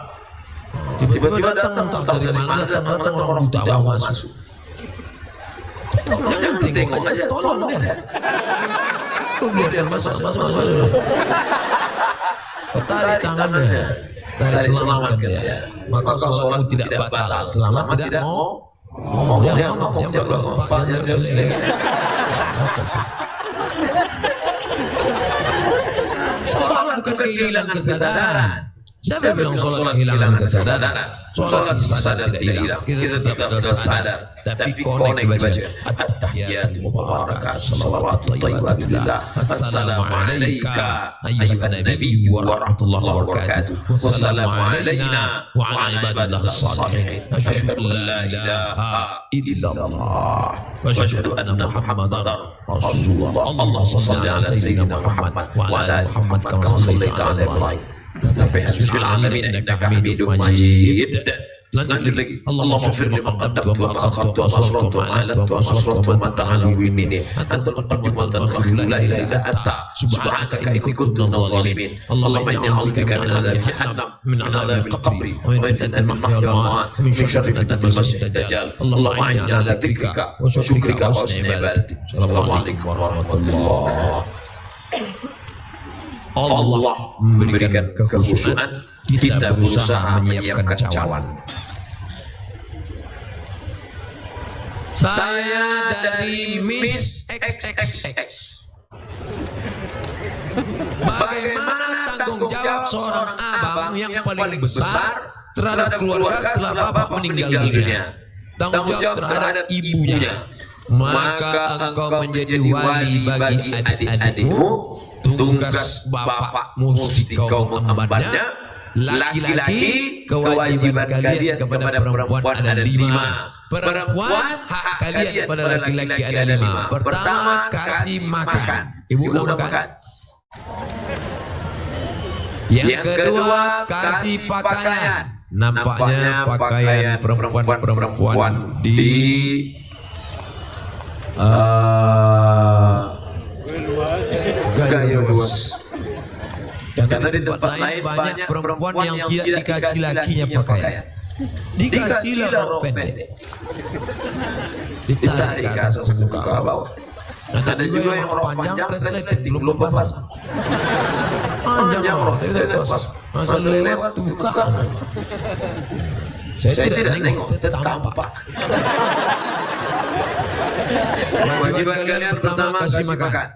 Tiba-tiba datang entah dari mana datang orang buta mau masuk. Jangan tengok aja, tolong dia. Biarkan masuk. Tarik tangannya, tarik selamatkan dia. Maka sholat tidak batal. Selama tidak mau ngomong, jangan sholat bukan kehilangan kesadaran. Siapa bilang sholat kehilangan kesadaran? Sholat sadar tidak hilang. Kita tetap sadar. Tapi connect baca. At-tahiyyatu mubarakatuh. Salawatu thayyibatullah. Assalamu alayka ayyuhan nabiy wa rahmatullahi wa barakatuh. Wassalamu alayna wa ala ibadillah as-salihin. Asyhadu an la ilaha illallah wa asyhadu anna Muhammadar Rasulullah. Allah shalli ala sayyidina Muhammad wa ala ali Muhammad kama shallaita ala Ibrahim. Sampai fil alamin innaka Hamidum Majid. Lanjut lagi. Allahumma fir liman qaddamtu wa akhartu wa asrartu wa a'lantu wa asrartu wa ta'ala minni. Antal qaddam wa antal akhir la ilaha illa anta. Subhanaka inni kuntu minadh dhalimin. Allahumma inni a'udzubika min adzabi jahannam min adzabi al-qabri wa min fitnatil mahya wal mamat wa min syarri fitnatil masiihid dajjal. Allahumma inni ala dzikrika wa syukrika wa husni ibadatik. Assalamualaikum warahmatullahi. Allah memberikan kekhusyuan, kita berusaha menyiapkan cawan. Saya dari Miss XXX. Bagaimana tanggung jawab seorang abang yang paling besar terhadap keluarga setelah bapak meninggal dunia? Tanggung jawab terhadap ibunya. Maka engkau menjadi wali bagi adik-adikmu. Tugas bapak mesti kau mengembannya. Laki-laki kewajiban kalian kepada perempuan ada 5. Perempuan hak kalian kepada laki-laki ada 5. Pertama, kasih makan. Ibu udah makan. Yang kedua, kasih pakaian. Nampaknya pakaian perempuan di gaya luas. Karena di tempat lain banyak perempuan yang tidak dikasih lakinya pakaian. Dikasihlah rok pendek, ditarik ke atas muka ke bawah. Ada juga yang rok panjang resleting belum basah. Panjang rok masa lewat buka. Saya tidak nengok, tampak. Kewajiban kalian pertama kasih makan.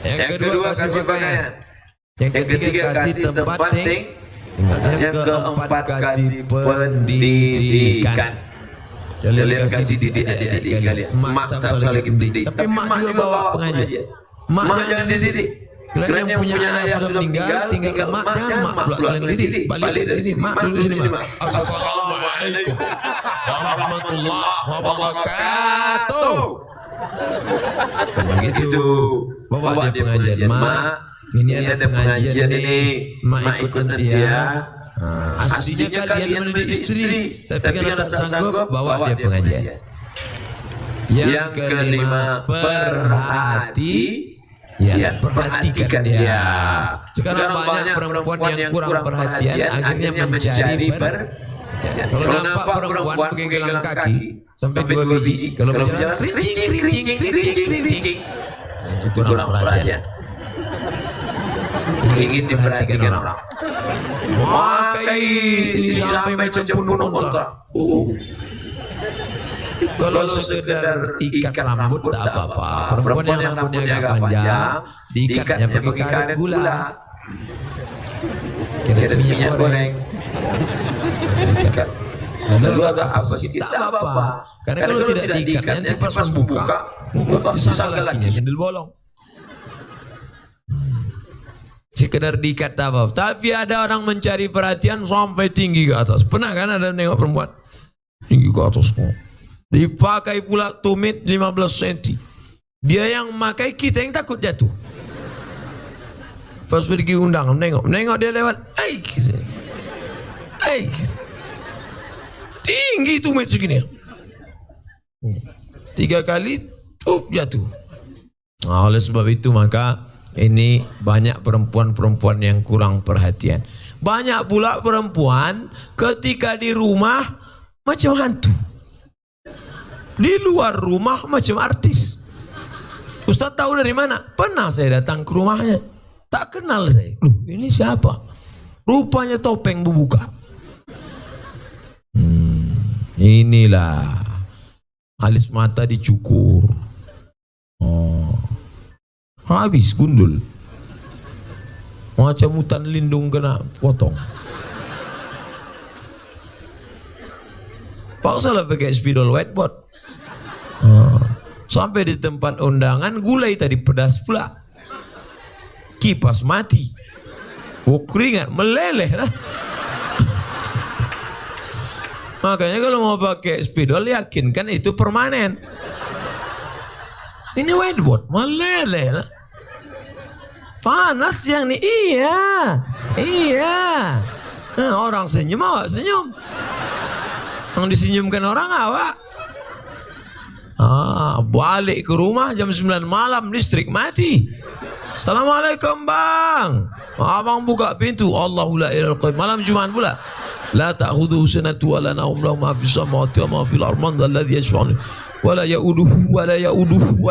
Yang kedua kasih pakaian. Yang ketiga kasih tempat tinggal. Yang keempat kasih pendidikan. Kalian kasih didik adik-adik kalian. Mak tak saling mendidik, tapi mak juga bawa pengajian. Mak jangan dididik. Kalian yang punya ayah sudah meninggal, tinggal mak, jangan mak pula kalian didik. Balik dari sini, mak dulu sini mak. Assalamualaikum warahmatullahi wabarakatuh. Begitu. Bawa dia pengajian, mak. Ini ada pengajian ini, mak ikut nanti ya. Aslinya kalian mendidik istri, tapi karena tak sanggup bawa dia pengajian. Yang kelima, perhatikan dia. Sekarang banyak perempuan yang kurang perhatian, akhirnya mencari kalau nampak perempuan pakai gelang kaki sampai 2 biji, kalau berjalan rincing, kurang perhatian. Ingin diperhatikan orang. Makai ini sampai macam penuh kontrak. Kalau sekedar ikat rambut tak apa-apa. Perempuan yang rambutnya agak panjang, diikatnya pakai karet gula. Karet minyak goreng. Ikat. Lalu agak apa sih? Tak apa-apa. Karena kalau tidak diikat, nanti pas buka bisa lakinya sendal bolong. Sekedar diikat tak apa. Tapi ada orang mencari perhatian sampai tinggi ke atas. Pernah kan ada nengok perempuan tinggi ke atas kok. Dipakai pula tumit 15 cm. Dia yang memakai, kita yang takut jatuh. Pas pergi undang, nengok dia lewat. Tinggi tumit segini. 3 kali jatuh. Nah, oleh sebab itu maka ini banyak perempuan-perempuan yang kurang perhatian. Banyak pula perempuan ketika di rumah macam hantu, di luar rumah macam artis. Ustaz tahu dari mana? Pernah saya datang ke rumahnya, tak kenal saya. Loh, ini siapa? Rupanya topeng berbuka. Inilah alis mata dicukur. Habis gundul, macam hutan lindung kena potong. Paksalah pakai spidol whiteboard. Sampai di tempat undangan gulai tadi pedas pula, kipas mati, keringat meleleh lah. Makanya kalau mau pakai spidol yakinkan itu permanen. Ini whiteboard meleleh lah. Panas yang ini, iya. Orang senyum, awak senyum. Yang disenyumkan orang awak. Balik ke rumah jam 9 malam listrik mati. Assalamualaikum bang. Abang buka pintu. Allahu la ilaha illallah. Malam Jumat pula. La ta'khudhuhu sinatun wa la nawm lahu ma fis samawati wa ma fil ardi man dzalladzi yashfa'u wa la ya'uduhu wa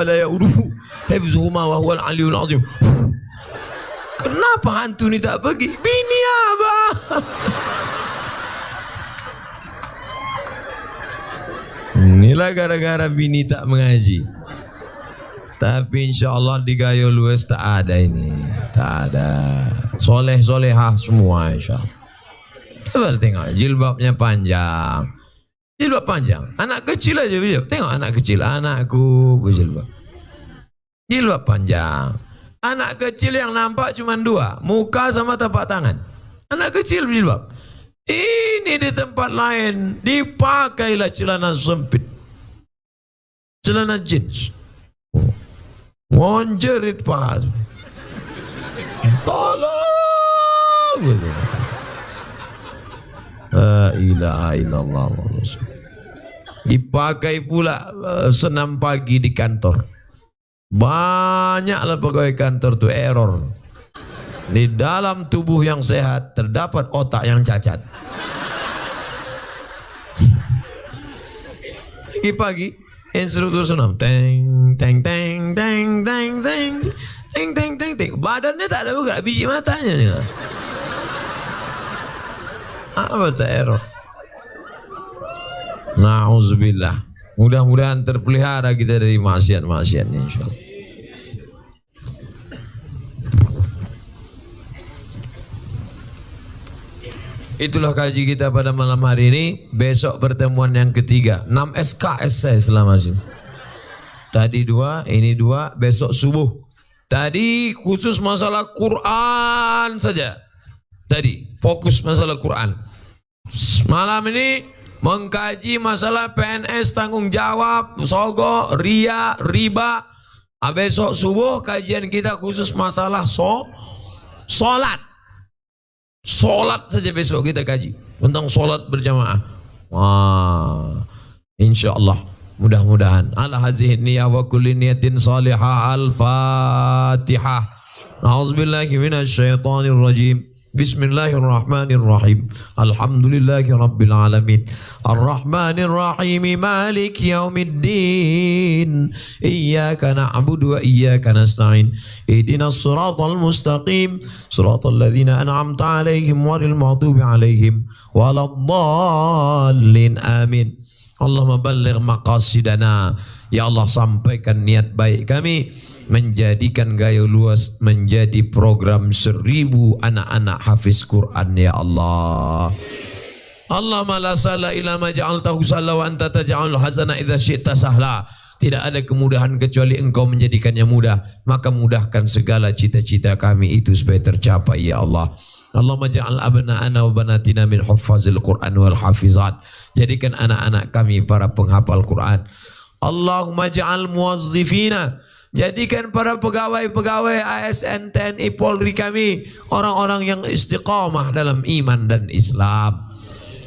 la ya'uduhu hifzuhuma wa huwal aliyyul azim. Kenapa hantu ni tak pergi? Bini abang. Inilah gara-gara bini tak mengaji. Tapi insyaAllah di Gayo Lues tak ada ini. Tak ada. Soleh-solehah semua insyaAllah. Coba tengok jilbabnya panjang. Jilbab panjang. Anak kecil aja berjilbab. Tengok anak kecil. Anakku berjilbab. Jilbab panjang. Anak kecil yang nampak cuma dua, muka sama tapak tangan. Anak kecil berjilbab. Ini di tempat lain dipakailah celana sempit, celana jeans, ngonjerit paha. Tolong. La ilaha illallah. Dipakai pula senam pagi di kantor. Banyaklah pegawai kantor tu error. Di dalam tubuh yang sehat terdapat otak yang cacat. Pagi-pagi instruktur senam, teng teng teng teng teng teng teng teng teng teng. Badannya tak ada bergerak, biji matanya ni. Apa tak error? Na'udzubillah. Mudah-mudahan terpelihara kita dari maksiat-maksiat ini insyaallah. Itulah kaji kita pada malam hari ini. Besok pertemuan yang ketiga. 6 SKS saya selama ini. Tadi 2, ini 2, besok subuh. Tadi khusus masalah Quran saja. Tadi fokus masalah Quran. Malam ini mengkaji masalah PNS, tanggung jawab, sogok, ria, riba. Besok subuh kajian kita khusus masalah solat. Solat saja besok kita kaji tentang solat berjamaah. InsyaAllah mudah-mudahan. Ala hazihi niyah wa kulli niyatin salihah. Al-Fatihah. A'udzubillahi minasyaitonir rajim. Bismillahirrahmanirrahim. Alhamdulillahi rabbil alamin. Ar-Rahmanirrahim. Maliki yaumiddin. Iyyaka na'budu wa iyyaka nasta'in. Ihdinas siratal mustaqim. Siratal ladzina an'amta 'alaihim ghairil maghdubi 'alaihim waladdallin. Amin. Allahumma balligh maqasidana. Ya Allah, sampaikan niat baik kami menjadikan Gayo Luas menjadi program 1000 anak-anak hafiz Quran ya Allah. Allahumma la sahla illa ma ja'altahu sahla wa anta taj'alul hazana idza syi'ta sahla. Tidak ada kemudahan kecuali Engkau menjadikannya mudah, maka mudahkan segala cita-cita kami itu supaya tercapai ya Allah. Allahumma ja'al abna'ana wa banatina min huffazil Quran wal hafizat. Jadikan anak-anak kami para penghafal Quran. Allahumma ja'al muwazzifina, jadikan para pegawai-pegawai ASN, TNI, Polri kami orang-orang yang istiqamah dalam iman dan Islam.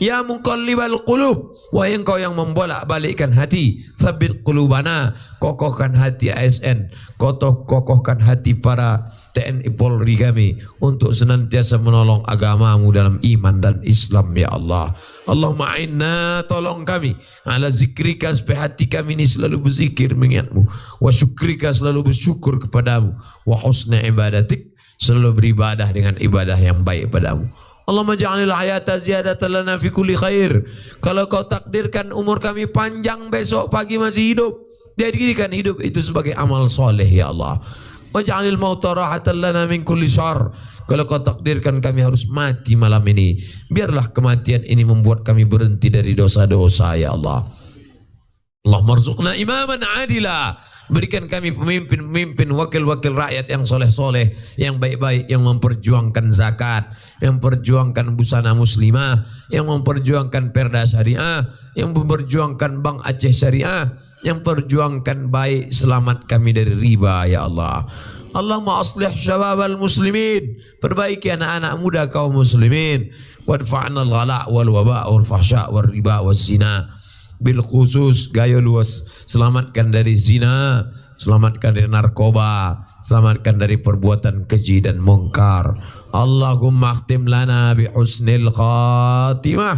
Ya muqallibal qulub, wahai engkau yang membolak-balikkan hati, tsabbit qulubana, kokohkan hati ASN, kokohkan hati para TNI Polri kami untuk senantiasa menolong agamamu dalam iman dan Islam ya Allah. Allahumma a'inna, tolong kami ala zikrika, supaya hati kami ini selalu berzikir mengingatmu, wa syukrika, selalu bersyukur kepadamu, wa husna ibadatik, selalu beribadah dengan ibadah yang baik padamu. Allahumma ja'alil hayata ziyadatan lana fi kulli khair. Kalau kau takdirkan umur kami panjang besok pagi masih hidup, jadikan hidup itu sebagai amal soleh ya Allah. Waj'alil mauta rahatan lana min kulli syarr. Kalau kau takdirkan kami harus mati malam ini, biarlah kematian ini membuat kami berhenti dari dosa-dosa ya Allah. Allahumma rzuqna imaman adila. Berikan kami pemimpin-pemimpin, wakil-wakil rakyat yang soleh-soleh, yang baik-baik, yang memperjuangkan zakat, yang memperjuangkan busana muslimah, yang memperjuangkan perda syariah, yang memperjuangkan Bank Aceh Syariah, yang memperjuangkan baik, selamat kami dari riba ya Allah. Allahumma aslih syababal muslimin, perbaiki anak-anak muda kaum muslimin, wadfa'na al-ghala' wal waba' wal fahsya' wal riba wal zina. Bil khusus gaya luas, selamatkan dari zina, selamatkan dari narkoba, selamatkan dari perbuatan keji dan mungkar. Allahumma akhtim lana bi husnil khatimah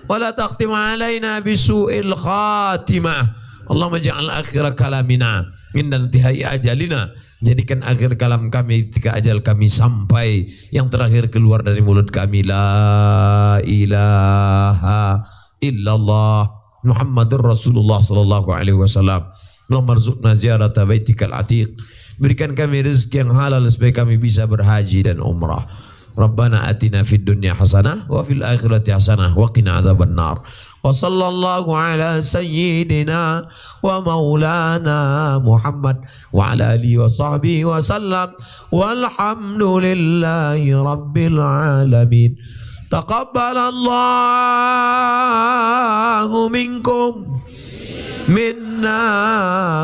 wa la takhtim alaina bi su'il khatimah. Allahumma ja'al akhir kalamina inda intihai ajalina. Jadikan akhir kalam kami ketika ajal kami sampai, yang terakhir keluar dari mulut kami, la ilaha illallah Muhammadur Rasulullah sallallahu alaihi wasallam. Allahumma rzuqna ziyarata baitikal atiq. Berikan kami rezeki yang halal supaya kami bisa berhaji dan umrah. Rabbana atina fid dunya hasanah wa fil akhirati hasanah wa qina adzabannar. Wa sallallahu ala sayyidina wa maulana Muhammad wa ala alihi wa sahbihi wa sallam. Walhamdulillahi rabbil alamin. Taqabbalallahu minkum minna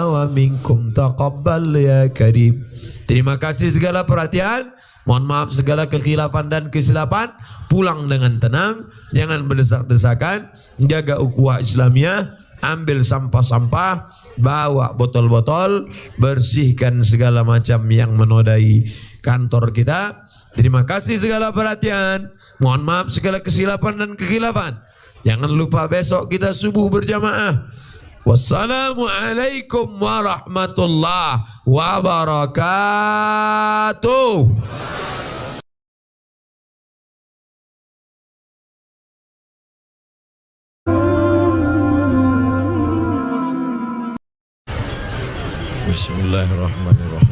wa minkum taqabbal ya karim. Terima kasih segala perhatian. Mohon maaf segala kekhilafan dan kesilapan. Pulang dengan tenang, jangan berdesak-desakan. Jaga ukhuwah Islamiyah. Ambil sampah-sampah, bawa botol-botol, bersihkan segala macam yang menodai kantor kita. Terima kasih segala perhatian. Mohon maaf segala kesilapan dan kekhilafan. Jangan lupa besok kita subuh berjamaah. Wassalamualaikum warahmatullahi wabarakatuh. Bismillahirrahmanirrahim.